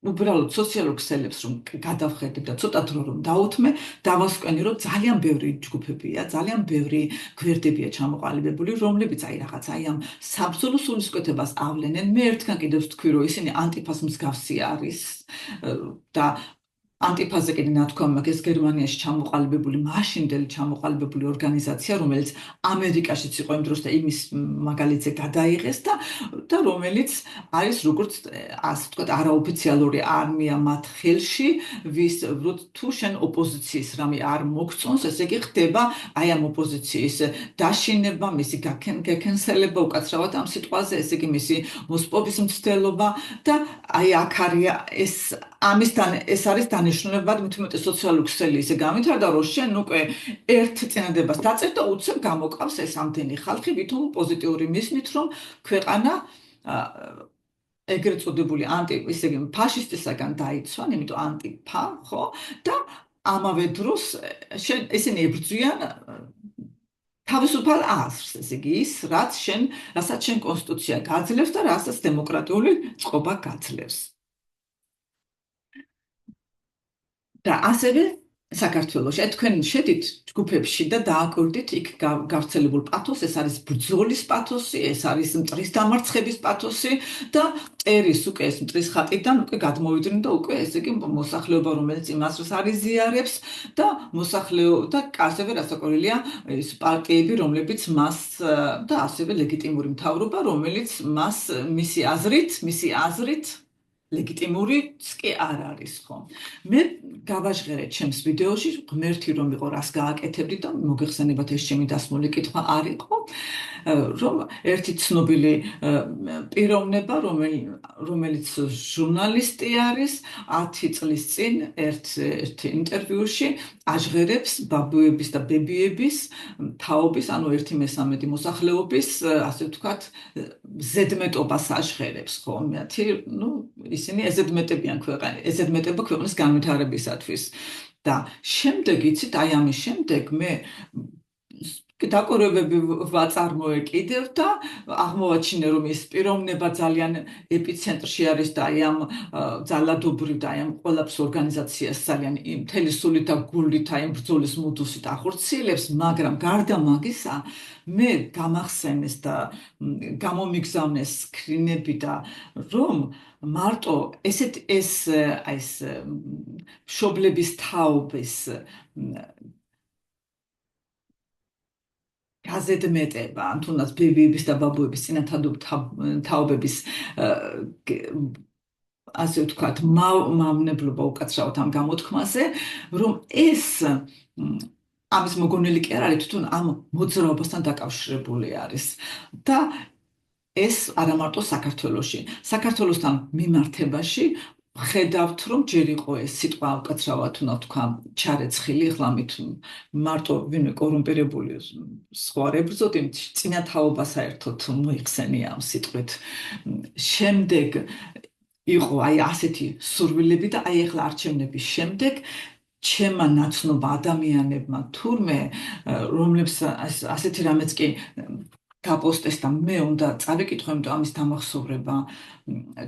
უბრალოდ სოციალურ ქსელებს რომ გადავხედებ და ცოტა დრო რომ დაუთმე, დავასკვენი რომ ძალიან ბევრი ჯგუფებია, ძალიან ბევრი გვერდებია ჩამოყალიბებული, რომლებიც რაღაც ამ საბრძოლო სულისკვეთებას ავლენენ. მე ერთგან კიდევ ვთქვი, რომ ისინი ანტიფას მსგავსი არის და ანტიფაზე კიდე ნათქვამი მაქვს, ეს გერმანიაში ჩამოყალიბებული, მაშინდელი ჩამოყალიბებული ორგანიზაცია, რომელიც ამერიკაშიც იყო იმ დროს და იმის მაგალითზე გადაიღეს და რომელიც არის როგორც ასე ვთქვათ, არაოფიციალური არმია მათ ხელში, ვის თუ შენ ოპოზიციის რამე არ მოგწონს, ესე იგი ხდება აი ამ ოპოზიციის დაშინება, მისი გაკენსელება უკაცრავად ამ სიტყვაზე, ესე იგი მისი მოსპობის მცდელობა და აი აქ არის ეს არის დანიშნულებად, თუმცა სოციალური ქსელი ისე გამithარდა, რომ შენ უკვე ერთ წინადებას დაწერ და უცებ გამოყავს ეს ამდენი ხალხი, ვითომ პოზიტიური მისმით, რომ ქვეყანა ეგრეთ წოდებული ისე იგი ფაშისტისაგან დაიცვან, იმიტომ ანტიფა, ხო? და ამავე დროს ესენი ებრძვიან თავისუფალ აზრს, ესე იგი ის, რასაც შენ კონსტიტუცია გაძლევს და რასაც დემოკრატიული წყობა გაძლევს. და ასევე საქართველოში თქვენ შედით ჯგუფებში და დააკვირდით იქ გავრცელებულ პათოს, ეს არის ბრძოლის პათოსი, ეს არის მტრის დამარცხების პათოსი და წერის უკვე ეს მტრის ხატიდან უკვე გადმოვიდნენ და უკვე ესე იგი მოსახლეობა, რომელიც იმას არიზიარებს და მოსახლეობა და ასევე რასაკვირველია ეს პარტიები, რომლებიც მას და ასევე ლეგიტიმური მთავრობა, რომელიც მას მისი აზრით ლეგიტიმურიც კი არ არის, ხო? მე გავაჟღერე ჩემს ვიდეოში, ღმერთი რომ იყო რას გააკეთებდი და მოგეხსენებათ ეს ჩემი დასმული კითხვა არ იყო, რომ ერთი ცნობილი პიროვნება, რომელიც ჟურნალისტი არის, 10 წლის წინ ერთ ინტერვიუში აჟღერებს ბაბუების და ბებიების თაობის, ანუ 1/13 მოსახლეობის, ასე ვთქვათ, ზედმეტობას აჟღერებს, ხო? მათი, ისინი ეზედმეტება ქვეყნის განვითარებისათვის. და შემდეგ, იცით, აი ამის შემდეგ მე დაკვირვებები ვაწარმოე კიდევ და აღმოვაჩინე, რომ ეს პიროვნება ძალიან ეპიცენტრში არის და აი ამ ძალადობრივ და აი ამ ყველაფერს ორგანიზაციას ძალიან მთელი სულით და გულით აი ამ ბრძოლის მოდუსით ახორციელებს, მაგრამ გარდა მაგისა, მე გამახსენეს და გამომიგზავნეს სკრინები და რომ მარტო ეს მშობლების თაობის გაზედმეტება, ან თუნდაც ბებიების და ბაბუების წინათაობების ასე ვთქვათ, მავნებლობა უკაცრავად ამ გამოთქმაზე, რომ ეს ამის მოგონილი კი არ არის, თვითონ ამ მოძრაობასთან დაკავშირებული არის. და ეს არა მარტო საქართველოში, საქართველოსთან მიმართებაში ხედავთ, რომ ჯერ იყო ეს სიტყვა უკაცრავად, უნდა ვთქვა, ჩარეცხილი, ეხლა მით მარტო ვინმე კორუმპირებული სხვა არ ებრძოდ, წინათაობა საერთოდ მოიხსენია ამ სიტყვით. შემდეგ იყო აი ასეთი სურვილები და აი ეხლა არჩევნების შემდეგ ჩემმა ნაცნობ ადამიანებმა თურმე, რომლებს ასეთი რამეც კი გაპოსტეს და მე უნდა წავიკითხო, იმიტომ ამის დამახსოვრება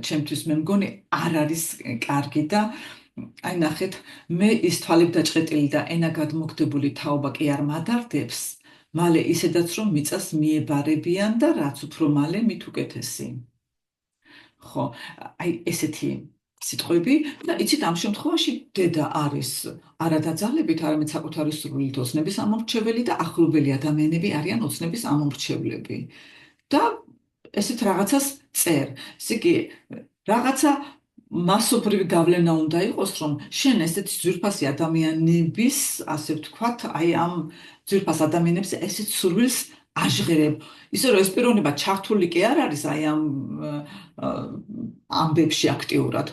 ჩემთვის მე მგონი არ არის კარგი და აი ნახეთ, მე ის თვალებ დაჭყეტილი და ენა გადმოგდებული თაობა კი არ მადარდებს, მალე ისედაც რომ მიწას მიებარებიან და რაც უფრო მალე მით უკეთესი. ხო, აი ესეთი სიტყვები და იცით ამ შემთხვევაში დედა არის არა დაძალებით, არამედ საკუთარი სურვილით ოცნების ამომრჩეველი და ახლობელი ადამიანები არიან ოცნების ამომრჩევლები. და ესეთ რაღაცას წერ. ესე იგი, რაღაცა მასობრივი გავლენა უნდა იყოს, რომ შენ ესეთი ძვირფასი ადამიანების, ასე ვთქვათ, აი ამ ძვირფას ადამიანებს ესეთ სურვილს აჟღერებ. ისე რომ ეს პიროვნება ჩართული კი არ არის აი ამ ამბებში აქტიურად.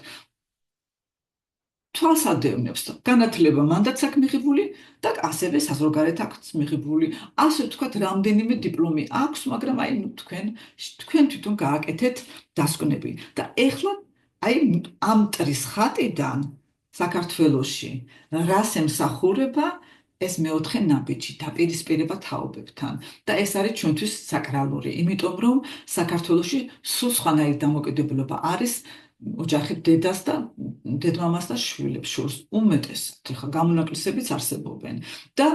თვალს ადევნებს, განათლება მანდაც აქვს მიღებული და ასევე საზღვარგარეთ აქვს მიღებული. ასე ვთქვათ, რამდენიმე დიპლომი აქვს, მაგრამ აი თქვენ თვითონ გააკეთეთ დასკვნები. და ეხლა აი ამ მტრის ხატიდან საქართველოში რას ემსახურება ეს მეოთხე ნაბიჯი დაპირისპირება თაობებთან და ეს არის ჩვენთვის საკრალური, იმიტომ რომ საქართველოში სულ სხვანაირი დამოკიდებულება არის ოჯახი დედას და დედმამას და შვილებს შორის უმეტესად ხა გამონაკლისებიც არსებობენ და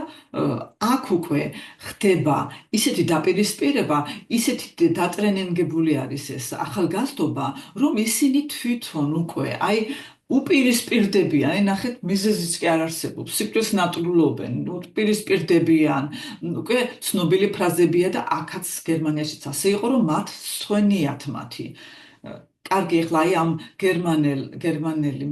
აქ უკვე ხდება ისეთი დაპირისპირება, ისეთი დატრენინგებული არის ეს ახალგაზრდობა, რომ ისინი თვითონ უკვე უპირისპირდებიან, ნახეთ, მიზეზიც კი არ არსებობს, სიკვდილს ნატრულობენ, უპირისპირდებიან, უკვე ცნობილი ფრაზებია და აქაც გერმანიაშიც ასე იყო, რომ მათ სვენიათ მათი. კარგი, ახლა ამ გერმანელი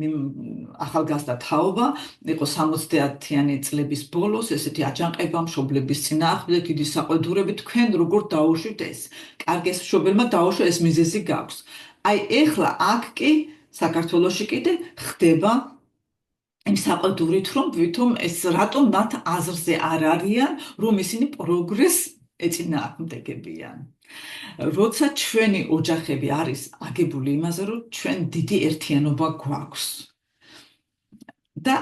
ახალგაზრდა თაობა იყო 70-იანი წლების ბოლოს, ესეთი აჯანყება მშობლების წინააღმდეგ, დიდი საყვედურები, თქვენ როგორ დაუშვით ეს? კარგი, ეს მშობელმა დაუშვა, ეს მიზეზი გაქვს. ეხლა აქ კი საქართველოში კიდე ხდება იმ საყვედურით, რომ ვითომ ეს რატომ მათ აზრზე არ არიან, რომ ისინი პროგრესს ეწინააღმდეგებიან. როცა ჩვენი ოჯახები არის აგებული იმაზე, რომ ჩვენ დიდი ერთიანობა გვაქვს. და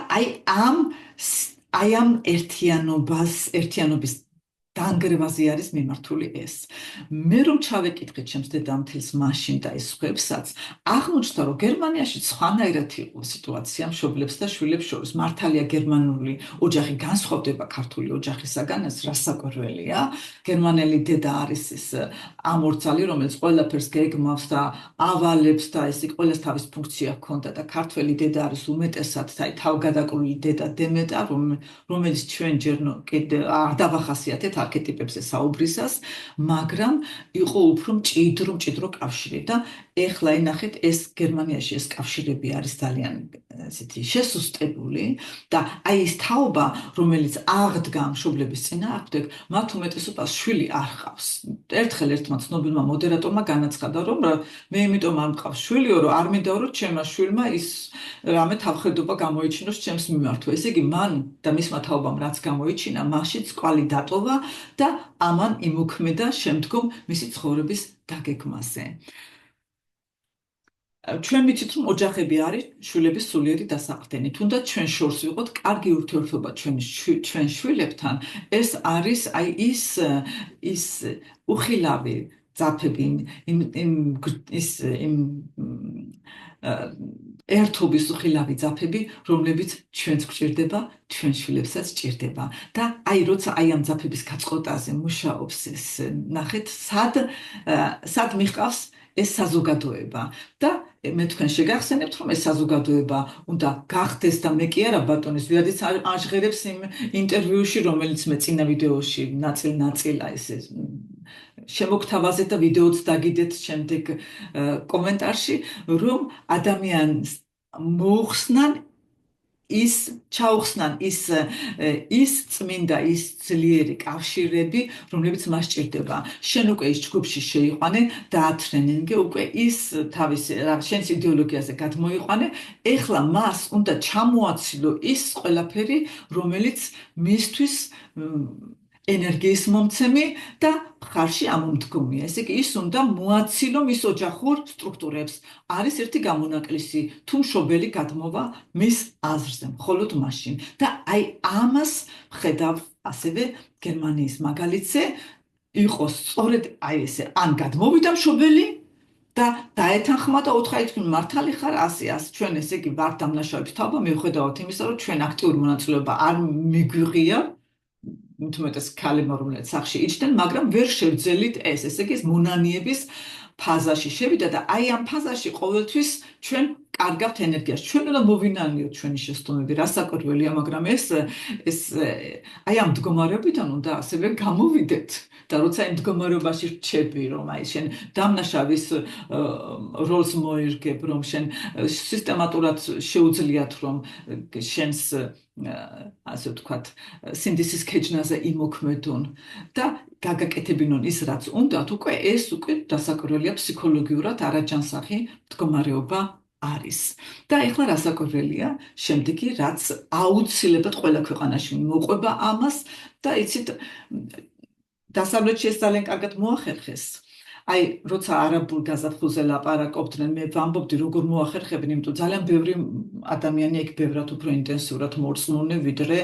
ამ ერთიანობის დანგრევაზე არის მიმართული ეს. მე რომ ჩავეკითხე ჩემს დედამთილს მაშინ და ეს სხვებსაც, აღმოჩნდა, რომ გერმანიაში სხვანაირად იყო სიტუაცია მშობლებს და შვილებს შორის. მართალია გერმანული ოჯახი განსხვავდება ქართული ოჯახისაგან, ეს რასაკვირველია. გერმანელი დედა არის ეს ამორცალი, რომელიც ყველაფერს გეგმავს და ავალებს და ეს ყველას თავის ფუნქცია ჰქონდა და ქართველი დედა არის უმეტესად თავგადაკრული დედა დემეტა, რომელიც ჩვენ ჯერ კიდე არ დავახასიათეთ არქეტიპებზე საუბრისას, მაგრამ იყო უფრო მჭიდრო კავშირი და ეხლა ნახეთ, ეს გერმანიაში ეს კავშირები არის ძალიან ესეთი შესუსტებული და ეს თაობა, რომელიც აღდგა მშობლების წინააღმდეგ, მათ უმეტესობას შვილი არ ჰყავს. ერთხელ ერთმა ცნობილმა მოდერატორმა განაცხადა, რომ მე იმიტომ არ მყავს შვილიო, რომ არ მინდა რომ ჩემმა შვილმა ის რამე თავხედობა გამოიჩინოს ჩემს მიმართვა. ესე იგი, მან და მისმა თაობამ რაც გამოიჩინა, მაშიც კვალი დატოვა და ამან იმოქმედა შემდგომ მისი ცხოვრების დაგეგმაზე. ჩვენ ვიცით, რომ ოჯახები არის შვილების სულიერი დასაყრდენი. თუნდაც ჩვენ შორს ვიყოთ კარგი ურთიერთობა ჩვენ შვილებთან, ეს არის ის უხილავი ძაფები, ერთობის უხილავი ძაფები, რომლებიც ჩვენს გვჭირდება, ჩვენ შვილებსაც ჭირდება. და როცა ამ ძაფების გაწყოტაზე მუშაობს ეს, ნახეთ, სად მიჰყავს ეს საზოგადოება და მე თქვენ შეგახსენებთ, რომ ეს საზოგადოება უნდა გახდეს და მე კი არა ბატონის ვიადიც აჟღერებს იმ ინტერვიუში, რომელიც მე წინა ვიდეოში ნაწილ-ნაწილ შემოგთავაზეთ და ვიდეოც დაგიდეთ შემდეგ კომენტარში, რომ ადამიანს ჩაუხსნან ის წმინდა, ის ძლიერი კავშირები, რომლებიც მას ჭირდება. შენ უკვე ის ჯგუფში შეიყვანე, დაატრენინგე, უკვე ის შენს იდეოლოგიაზე გადმოიყვანე, ეხლა მას უნდა ჩამოაცილო ის ყველაფერი, რომელიც მისთვის ენერგიის მომცემი და მხარში ამომდგომია. ესე იგი, ის უნდა მოაცილო მის ოჯახურ სტრუქტურებს. არის ერთი გამონაკლისი, თუ მშობელი გადმოვა მის აზრზე, მხოლოდ მაშინ. და ამას ხედავ ასევე გერმანიის მაგალითზე, იყო სწორედ ესე, ან გადმოვიდა მშობელი და დაეთანხმა და უთხრა, თქვენ მართალი ხარ, ასე. ჩვენ ესე იგი ვართ დამნაშავების თაობა, მიუხედავად იმისა, რომ ჩვენ აქტიური მონაწილეობა არ მიგვიღია, უმეტეს ქალებმა, რომლებიც სახლში იჯდნენ, მაგრამ ვერ შევძელით ეს. ესე იგი, მონანიების ფაზაში შევიდა და ამ ფაზაში ყოველთვის ჩვენ კარგავთ ენერგიას. ჩვენ უნდა მოვინანიოთ ჩვენი შეცდომები, რასაკვირველია, მაგრამ ეს ამ მდგომარეობიდან უნდა ასევე გამოვიდეთ. და როცა იმ მდგომარეობაში რჩები, რომ შენ დამნაშავის როლს მოერგებ, რომ შენ სისტემატურად შეუძლიათ, რომ შენს ასე ვთქვათ, სინდისის ქეჯნაზე იმოქმედონ და გაგაკეთებინონ ის, რაც უნდათ, ეს დასაკვირველია ფსიქოლოგიურად არაჯანსაღი მდგომარეობა არის. და ეხლა რასაკვირველია, შემდეგი რაც აუცილებლად ყველა ქვეყანაში მოყვება ამას და იცით, დასავლეთში ეს ძალიან კარგად მოახერხეს. როცა არაბულ გაზაფხულზე ლაპარაკობდნენ, მე ვამბობდი, როგორ მოახერხებენ, იმიტომ ძალიან ბევრი ადამიანი იქ ბევრად უფრო ინტენსიურად მორწმუნე, ვიდრე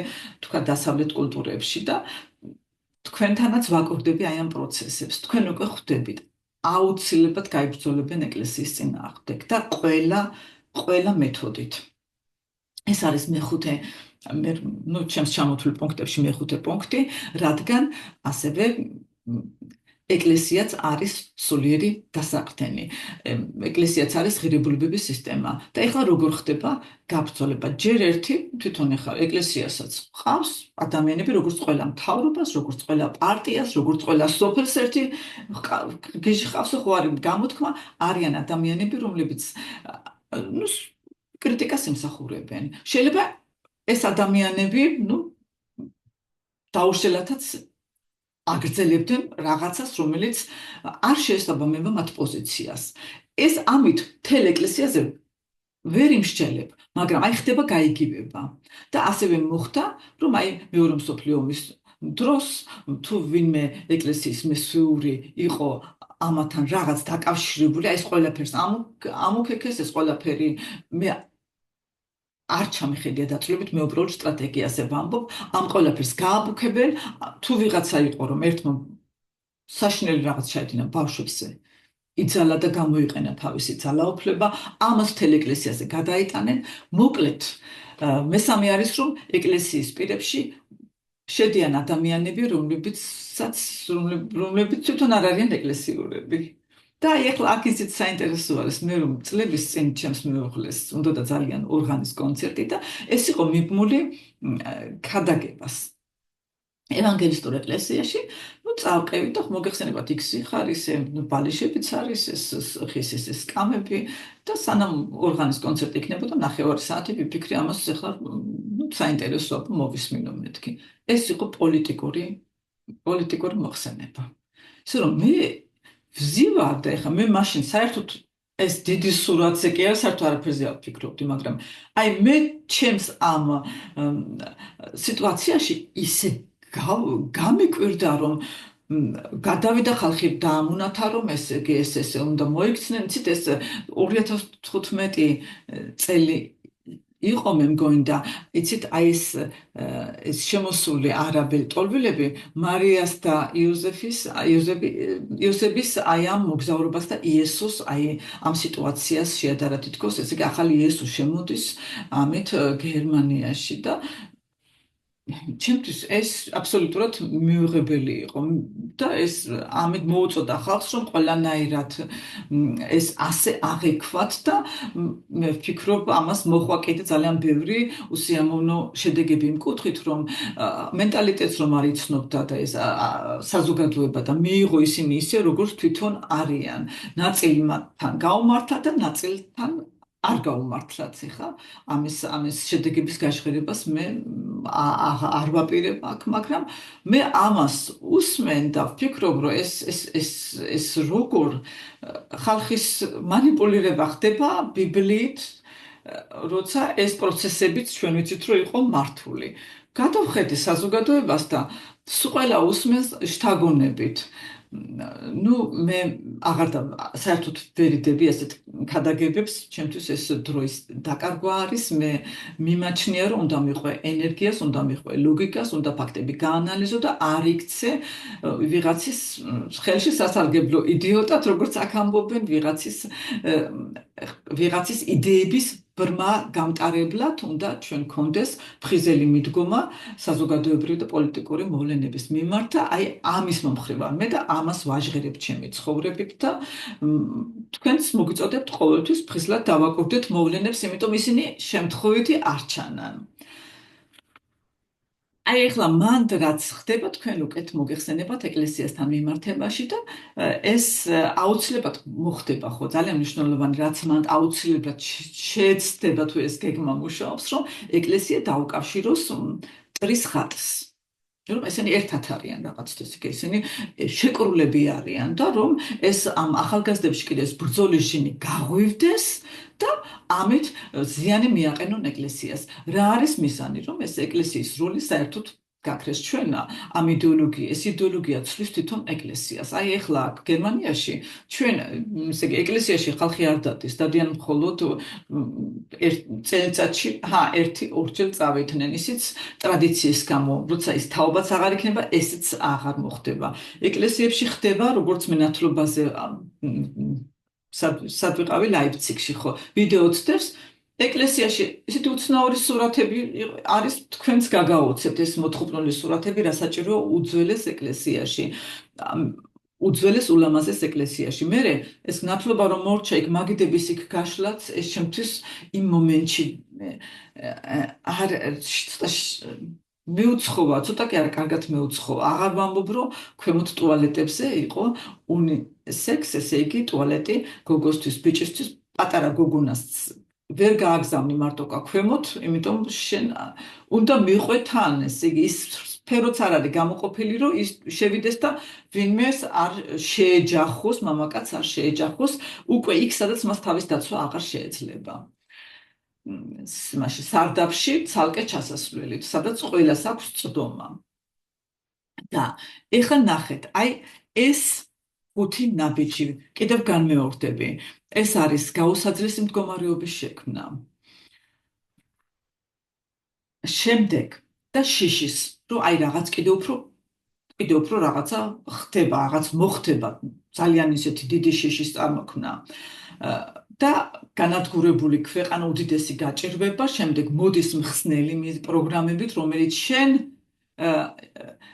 თქვა დასავლეთ კულტურებში და თქვენთანაც ვაკურდები ამ პროცესებს. თქვენ უკვე ხვდებით. აუცილებლად გაიბრძოლებენ ეკლესიის წინააღმდეგ და ყველა მეთოდით. ეს არის მეხუთე ჩემს ჩამოთვლილ პუნქტებში მეხუთე პუნქტი, რადგან ასევე ეკლესიაც არის სულიერი დასაყრდენი. ეკლესიაც არის ღირებულებების სისტემა. და ეხლა როგორ ხდება გაბრძოლება? ჯერ ერთი თვითონ ეხლა ეკლესიასაც ყავს ადამიანები, როგორც ყველა მთავრობას, როგორც ყველა პარტიას, როგორც ყველა სოფელს ერთი გიჟი ყავს, ხო არის გამოთქმა, არიან ადამიანები, რომლებიც კრიტიკას ემსახურებენ. შეიძლება ეს ადამიანები, დაუშლათაც აგრძელებდნენ რაღაცას, რომელიც არ შეესაბამება მათ პოზიციას. ეს ამით მთელ ეკლესიაზე ვერ იმსჯელებ, მაგრამ ხდება გაიგივება. და ასევე მოხდა, რომ მეორე მსოფლიო ომის დროს თუ ვინმე ეკლესიის მესვიური იყო ამათან რაღაც დაკავშირებული, ეს ყველაფერს ამოქექეს, ეს ყველაფერი მე არ ჩამიხედია დაწვრილებით, მე უბრალოდ სტრატეგიაზე ვამბობ, ამ ყველაფერს გააბუქებენ, თუ ვიღაცა იყო, რომ ერთმა საშინელი რაღაც ჩაედინა ბავშვებზე, იძალა და გამოიყენა თავისი ძალაუფლება, ამას მთელ ეკლესიაზე გადაიტანენ. მოკლედ, მესამე არის, რომ ეკლესიის პირებში შედიან ადამიანები, რომლებიც თვითონ არ არიან ეკლესიურები. და ეხლა აქ ისიც საინტერესო არის, მე რომ წლების წინ ჩემს მეუღლეს უნდა და ძალიან ორღანის კონცერტი და ეს იყო მიბმული ქადაგებას ევანგელისტურ ეკლესიაში. წავყევი და მოგეხსენებათ იქ სიხარის, ბალიშებიც არის, ხის სკამები და სანამ ორღანის კონცერტი იქნებოდა 9 საათი ვიფიქრე ამას ეხლა საინტერესოა მოვისმინო მეთქი. ეს იყო პოლიტიკური მოხსენება. ისე რომ მე ვზივარ და ეხლა მე მაშინ საერთოდ ეს დიდი სურათზე კი არა, საერთოდ არაფერზე არ ვფიქრობდი, მაგრამ მე ჩემს ამ სიტუაციაში ისე გამიკვირდა, რომ გადავიდა ხალხი დაამონათა, რომ ეს უნდა მოიქცნენ. იცით, ეს 2015 წელი იყო, მე მგონი და იცით, ეს შემოსული არაბელი ტოლვილები მარიას და იოსების ამ მოგზაურობას და იესოს ამ სიტუაციას შეადარა თითქოს, ესე იგი ახალი იესო შემოდის ამით გერმანიაში და ჩემთვის ეს აბსოლუტურად მიუღებელი იყო და ეს ამით მოუწოდა ხალხს, რომ ყველანაირად ეს ასე აღექვათ და მე ვფიქრობ, ამას მოხვა კიდე ძალიან ბევრი უსიამოვნო შედეგები იმ კუთხით, რომ მენტალიტეტს რომ არ იცნობდა და ეს საზოგადოება და მიიღო ისინი ისე, როგორც თვითონ არიან. ნაწილი მათთან გაუმართლა და ნაწილთან არ გაუმართლაც. ხა ამის შედეგების გაჟღერებას მე არ ვაპირებ აქ, მაგრამ მე ამას უსმენ და ვფიქრობ, რომ ეს როგორ ხალხის მანიპულირება ხდება ბიბლიით, როცა ეს პროცესებიც ჩვენ ვიცით, რომ იყო მართული. გადავხედე საზოგადოებას და ყველა უსმენს შთაგონებით. მე აღარ საერთოდ ვერ იდები ასეთ ქადაგებებს, ჩემთვის ეს დროის დაკარგვა არის. მე მიმაჩნია, რომ უნდა მიყვე ენერგიას, უნდა მიყვე ლოგიკას, უნდა ფაქტები გაანალიზო და არ იქცე ვიღაცის ხელში სასარგებლო იდიოტად, როგორც აქ ამბობენ, ვიღაცის იდეების ბრმა გამტარებლად უნდა ჩვენ გქონდეს ფხიზელი მიდგომა საზოგადოებრივი და პოლიტიკური მოვლენების მიმართ და ამის მომხრე ვარ მე და ამას ვაჟღერებ ჩემი ცხოვრებით და თქვენს მოგიწოდებთ ყოველთვის ფხიზლად დავაკვირდეთ მოვლენებს, იმიტომ ისინი შემთხვევითი არ ჩანან. ეხლა მანდ რაც ხდება, თქვენ უკეთ მოგეხსენებათ ეკლესიასთან მიმართებაში და ეს აუცილებლად მოხდება, ხო, ძალიან მნიშვნელოვანი, რაც მანდ აუცილებლად შეეცდება თუ ეს გეგმა მუშაობს, რომ ეკლესია დაუკავშიროს მტრის ხატს. რომ ესენი ერთად არიან რაღაცთვის, ისინი შეკრულები არიან და რომ ეს ამ ახალგაზრდებში კიდე ეს ბრძოლის ჟინი გაღვივდეს და ამით ზიანი მიაყენონ ეკლესიას. რა არის მიზანი, რომ ეს ეკლესიის როლი საერთოდ გაქრეს ჩვენ ამ იდეოლოგია, ეს იდეოლოგია ცვლის თვითონ ეკლესიას. აი ეხლა გერმანიაში ჩვენ ესე იგი ეკლესიაში ხალხი არ დადის, დადიან მხოლოდ წელიწადში, ერთი ორჯერ წავიდნენ. ისიც ტრადიციის გამო, როცა ის თაობაც აღარ იქნება, ესეც აღარ მოხდება. ეკლესიებში ხდება როგორც მენათლობაზე სად ვიყავი ლაიფციგში, ხო, ვიდეო ცდებს ეკლესიაში ისეთი უცნაური სურათები არის თქვენც გაგაოცებთ ეს მოთხრობნული სურათები რა საჭიროა უძველეს ეკლესიაში უძველეს ულამაზეს ეკლესიაში მე ეს ნათლობა რომ მორჩა იქ მაგიდების იქ გაშლაც ეს ჩემთვის იმ მომენტში არ მეუცხოა ცოტა კი არა კარგად მეუცხოა აღარ ვამბობ რომ ქვემოთ ტუალეტებზე იყო უნისექს ესე იგი ტუალეტი გოგოსთვის ბიჭისთვის პატარა გოგონას ვერ გააგზავნი მარტო ქვემოთ, იმიტომ შენ უნდა მიყვე თან, ესე იგი ის სფეროც არ არის გამოყოფილი, რომ ის შევიდეს და ვინმეს არ შეეჯახოს, მამაკაც არ შეეჯახოს, უკვე იქ სადაც მას თავის დაცვა აღარ შეეძლება. მაშინ სარდაფში ცალკე ჩასასვლელი, სადაც ყველას აქვს წვდომა. და ეხლა ნახეთ, აი ეს ხუთი ნაბიჯი, კიდევ განმეორდები. ეს არის გაუსაძლისი მდგომარეობის შექმნა. შემდეგ და შიშის, რომ აი რაღაც კიდევ უფრო რაღაცა ხდება, რაღაც მოხდება, ძალიან ისეთი დიდი შიშის წარმოქმნა. და განადგურებული ქვეყანა უდიდესი გაჭირვება, შემდეგ მოდის მხსნელი პროგრამებით, რომელიც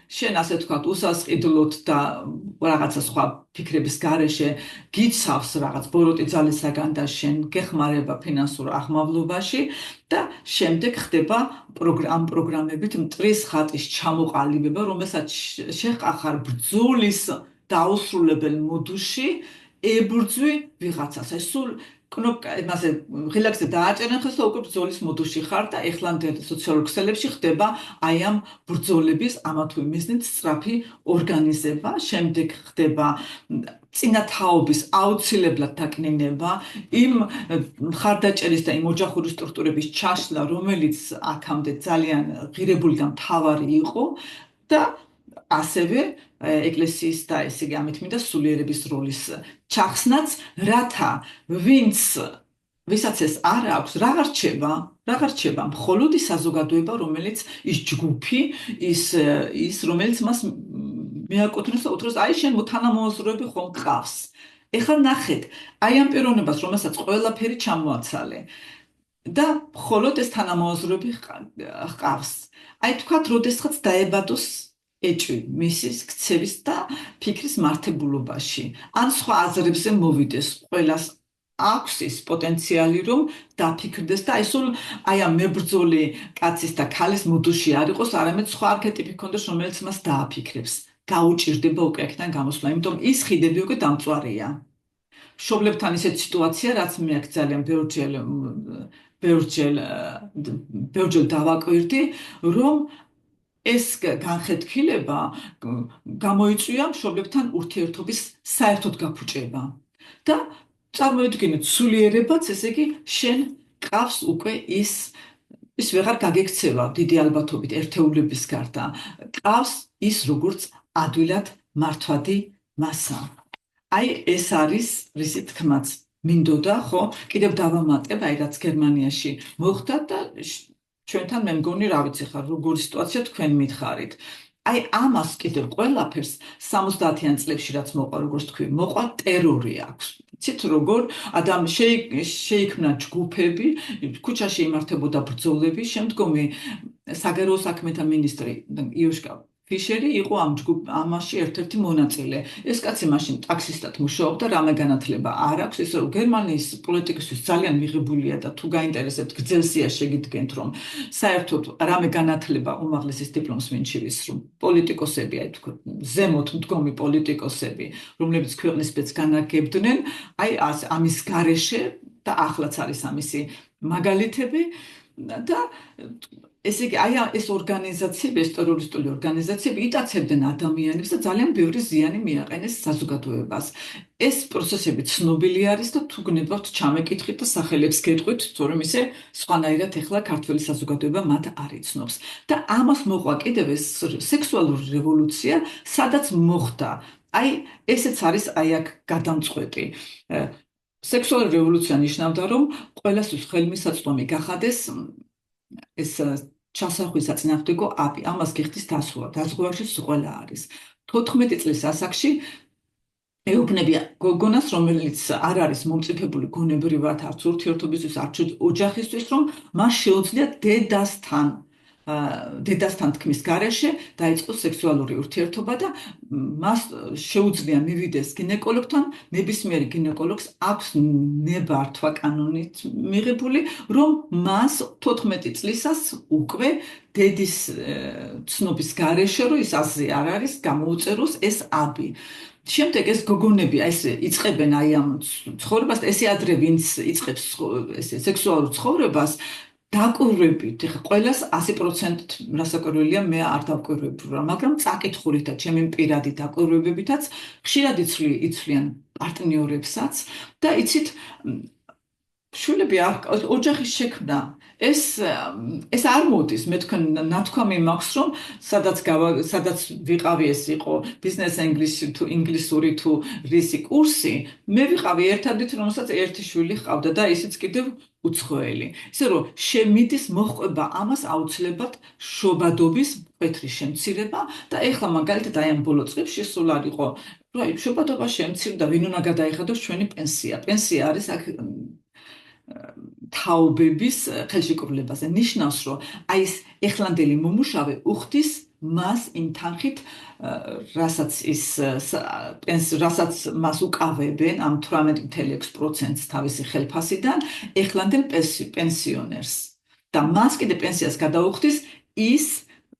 შენ ასე თქვა უსასყიდლოდ და რაღაცა სხვა ფიქრების გარეშე გიცავს რაღაც ბოროტი ძალისაგან და შენ გეხმარება ფინანსურ აღმავლობაში და შემდეგ ხდება პროგრამებით მტრის ხატის ჩამოყალიბება, რომელსაც შეყახარ ბრძოლის დაუსრულებელ მოდულში ებრძვი ვიღაცას. ეს სულ მასე ღილაკზე დააჭერენ ხელს და უკვე ბრძოლის მოდულში ხარ და ეხლანდელ სოციალურ ქსელებში ხდება აი ამ ბრძოლების ამა თუ იმ მიზნით სწრაფი ორგანიზება, შემდეგ ხდება წინათაობის აუცილებლად დაკნინება, იმ მხარდაჭერის და იმ ოჯახური სტრუქტურების ჩაშლა, რომელიც აქამდე ძალიან ღირებული და მთავარი იყო და ასევე ეკლესიის და ესე იგი ამით მინდა სულიერების როლის ჩახსნაც, რათა ვისაც ეს არ აქვს, რა რჩება, მხოლოდ ის საზოგადოება, რომელიც ის ჯგუფი, ის რომელიც მას მიაკუთვნებს და უთხრობს, აი შენ თანამოაზრეები ხომ გყავს. ეხლა ნახეთ, აი ამ პიროვნებას, რომელსაც ყველაფერი ჩამოაცალე და მხოლოდ ეს თანამოაზრეები ჰყავს. აი თქვათ, როდესაც დაებადოს ეჭვი მისის ქცევის და ფიქრის მართებულობაში. ან სხვა აზრებზე მოვიდეს, ყველას აქვს ის პოტენციალი, რომ დაფიქრდეს და აი ამ მებრძოლი კაცის და ქალის მოდულში არ იყოს, არამედ სხვა არქეტიპი ჰქონდეს, რომელიც მას დააფიქრებს. გაუჭირდება უკვე აქედან გამოსვლა, იმიტომ ის ხიდები უკვე დამწვარია. მშობლებთან ისეთ სიტუაცია, რაც მე აქ ძალიან ბევრჯერ დავაკვირდი, რომ ეს განხეთქილება გამოიწვია მშობლებთან ურთიერთობის საერთოდ გაფუჭება. და წარმოვიდგინეთ, სულიერებაც, ესე იგი, შენ ყავს უკვე ის ვეღარ გაგექცევა დიდი ალბათობით ერთეულების გარდა. ყავს ის როგორც ადვილად მართვადი მასა. აი ეს არის რისი თქმაც მინდოდა, ხო? კიდევ დავამატებ, აი რაც გერმანიაში მოხდა და ჩვენთან მე მგონი რა ვიცი ხარ როგორი სიტუაცია თქვენ მითხარით. აი ამას კიდევ ყველაფერს 70-იან წლებში რაც მოყვა როგორც თქვი, მოყვა ტერორი აქვს. იცით როგორ შეიქმნა ჯგუფები, ქუჩაში იმართებოდა ბრძოლები, შემდგომი საგარეო საქმეთა მინისტრი იოშკა ფიშერი იყო ამაში ერთ-ერთი მონაწილე. ეს კაცი მაშინ ტაქსისტად მუშაობდა, რამე განათლება არ აქვს, ისე რომ გერმანიის პოლიტიკისთვის ძალიან მიღებულია და თუ გაინტერესებთ გრძელსია შეგიდგენთ, რომ საერთოდ რამე განათლება უმაღლესის დიპლომს ვინჩივის, რომ პოლიტიკოსები, აი თქვა, ზემოთ მდგომი პოლიტიკოსები, რომლებიც ქვეყნის სპეც განაგებდნენ, აი ამის გარეშე და ახლაც არის ამისი მაგალითები და ესე იგი, ეს ორგანიზაციები, ეს ტერორისტული ორგანიზაციები იტაცებდნენ ადამიანებს და ძალიან ბევრი ზიანი მიაყენეს საზოგადოებას. ეს პროცესები ცნობილი არის და თუ გნებავთ ჩამეკითხით და სახელებს გეტყვით, თორემ ისე სხვანაირად ეხლა ქართველი საზოგადოება მათ არ იცნობს. და ამას მოყვა კიდევ ეს სექსუალური რევოლუცია, სადაც მოხდა. აი, ესეც არის აი აქ გადამწყვეტი. სექსუალური რევოლუცია ნიშნავდა, რომ ყველასთვის ხელმისაწვდომი გახადეს ეს ჩასახვის საწინააღმდეგო აპი, ამას გიხდის დასვა, დაზღვევაში სიყველა არის. 14 წლის ასაკში ეუბნებია გოგონას, რომელიც არ არის მომწიფებული გონებრივად, არც ურთიერთობისთვის, არც ოჯახისთვის, რომ მას შეუძლია დედასთან თქმის გარეშე დაიწყოს სექსუალური ურთიერთობა და მას შეუძლია მივიდეს გინეკოლოგთან, ნებისმიერი გინეკოლოგს აქვს ნებართვა კანონით მიღებული, რომ მას 14 წლისას უკვე დედის ცნობის გარეშე, რომ ის აზრი არ არის, გამოუწეროს ეს აბი. შემდეგ ეს გოგონები ეს იწყებენ აი ამ ცხოვრებას, ესე ადრე ვინც იწყებს ესე სექსუალურ ცხოვრებას, დაკვირვებით, ეხლა ყველას 100% რასაკვირველია, მე არ დავკვირვებ რა, მაგრამ წაკითხულით და ჩემი პირადი დაკვირვებებითაც ხშირად იცვლიან პარტნიორებსაც და იცით შვილები ოჯახის შექმნა ეს არ მოდის, მე თქვენ ნათქვამი მაქვს, რომ სადაც ვიყავი, ეს იყო ბიზნეს ინგლისური თუ რისი კურსი, მე ვიყავი ერთადით, რომელსაც ერთი შვილი ჰყავდა და ისიც კიდევ უცხოელი. ისე რომ შემიდის მოჰყვება ამას აუცილებლად შობადობის მკვეთრი შემცირება და ეხლა მაგალითად აი ამ ბოლო წლებში სულ არ იყო, რომ აი შობადობა შემცირდა, ვინ უნდა გადაიხადოს ჩვენი პენსია. პენსია არის აქ თაობების ხელშეკრულებაზე. ნიშნავს, რომ აი ეს ეხლანდელი მომუშავე უხდის მას იმ თანხით, რასაც მას უკავებენ ამ 18.6%-ს თავისი ხელფასიდან ეხლანდელ პენსიონერს. და მას კიდე პენსიას გადაუხდის ის,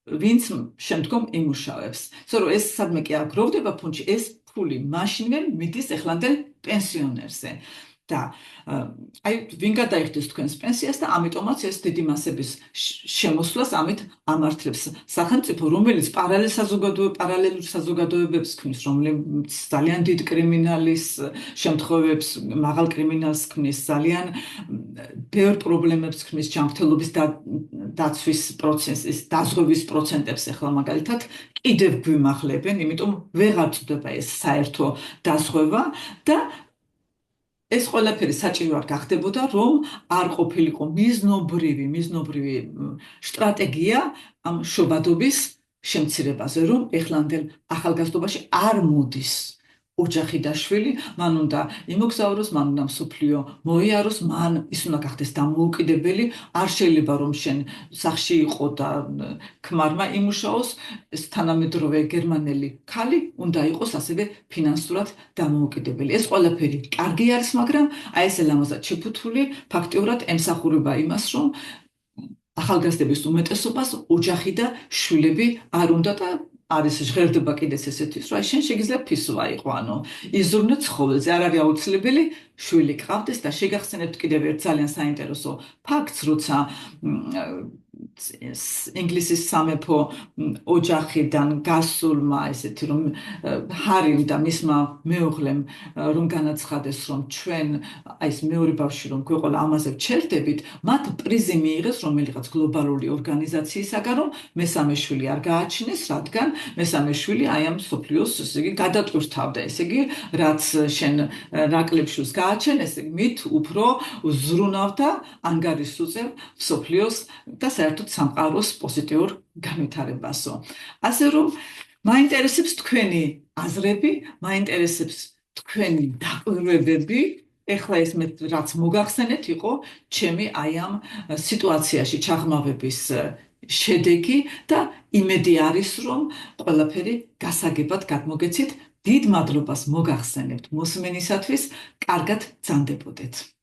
ვინც შემდგომ იმუშავებს. ისე რომ ეს სადმე კი არ გროვდება ფონდში, ეს ფული მაშინვე მიდის ეხლანდელ პენსიონერზე. და აი ვინ გადაიხდის თქვენს პენსიას და ამიტომაც ეს დიდი მასების შემოსვლას ამით ამართლებს სახელმწიფო, რომელიც პარალელურ საზოგადოებებს ქმნის, რომელიც ძალიან დიდ კრიმინალის შემთხვევებს, მაღალ კრიმინალს ქმნის, ძალიან ბევრ პრობლემებს ქმნის, ჯანმრთელობის დაცვის პროცესის, დაზღვევის პროცენტებს ახლა მაგალითად კიდევ გვიმახლებენ, იმიტომ ვეღარ წდება ეს საერთო დაზღვევა და ეს ყველაფერი საჭირო არ გახდებოდა, რომ არ ყოფილიყო მიზნობრივი სტრატეგია ამ შობადობის შემცირებაზე, რომ ეხლანდელ ახალგაზრდობაში არ მოდის ოჯახი და შვილი, მან უნდა იმოგზაუროს, მან უნდა მსოფლიო მოიაროს, მან ის უნდა გახდეს დამოუკიდებელი, არ შეიძლება რომ შენ სახლში იყო და ქმარმა იმუშაოს, ეს თანამედროვე გერმანელი ქალი უნდა იყოს ასევე ფინანსურად დამოუკიდებელი. ეს ყველაფერი კარგი არის, მაგრამ აი ეს ლამაზად შეფუთული ფაქტიურად ემსახურება იმას, რომ ახალგაზრდების უმეტესობას ოჯახი და შვილები არ უნდა და არის ჟღერდება კიდეც ესეთის, რომ შენ შეგიძლია ფისვა იყო, ანუ იზრუნე ცხოველზე, არ არის აუცილებელი შვილი გყავდეს და შეგახსენებთ კიდევ ერთ ძალიან საინტერესო ფაქტს, როცა ინგლისის სამეფო ოჯახიდან გასულმა ესეთი რომ ჰარიმ და მისმა მეუღლემ რომ განაცხადეს, რომ ჩვენ აი ეს მეორე ბავშვი რომ გვეყოლა ამაზე ვჩერდებით, მათ პრიზი მიიღეს რომელიღაც გლობალური ორგანიზაციისაგან, რომ მესამე შვილი არ გააჩინეს, რადგან მესამე შვილი აი ამ მსოფლიოს ესე იგი გადატვირთავდა, ესე იგი რაც შენ რაკლებში გააჩენ, ესე იგი მით უფრო ზრუნავდა ანგარიშს მსოფლიოს და საერთოდ სამყაროს პოზიტიურ განვითარებასო. ასე რომ მაინტერესებს თქვენი აზრები, მაინტერესებს თქვენი დაკვირვებები. ეხლა ეს მე რაც მოგახსენეთ იყო ჩემი აი ამ სიტუაციაში ჩაღმავების შედეგი და იმედი არის, რომ ყველაფერი გასაგებად გადმოგეცით. დიდ მადლობას მოგახსენებთ მოსმენისათვის, კარგად ბრძანდებოდეთ.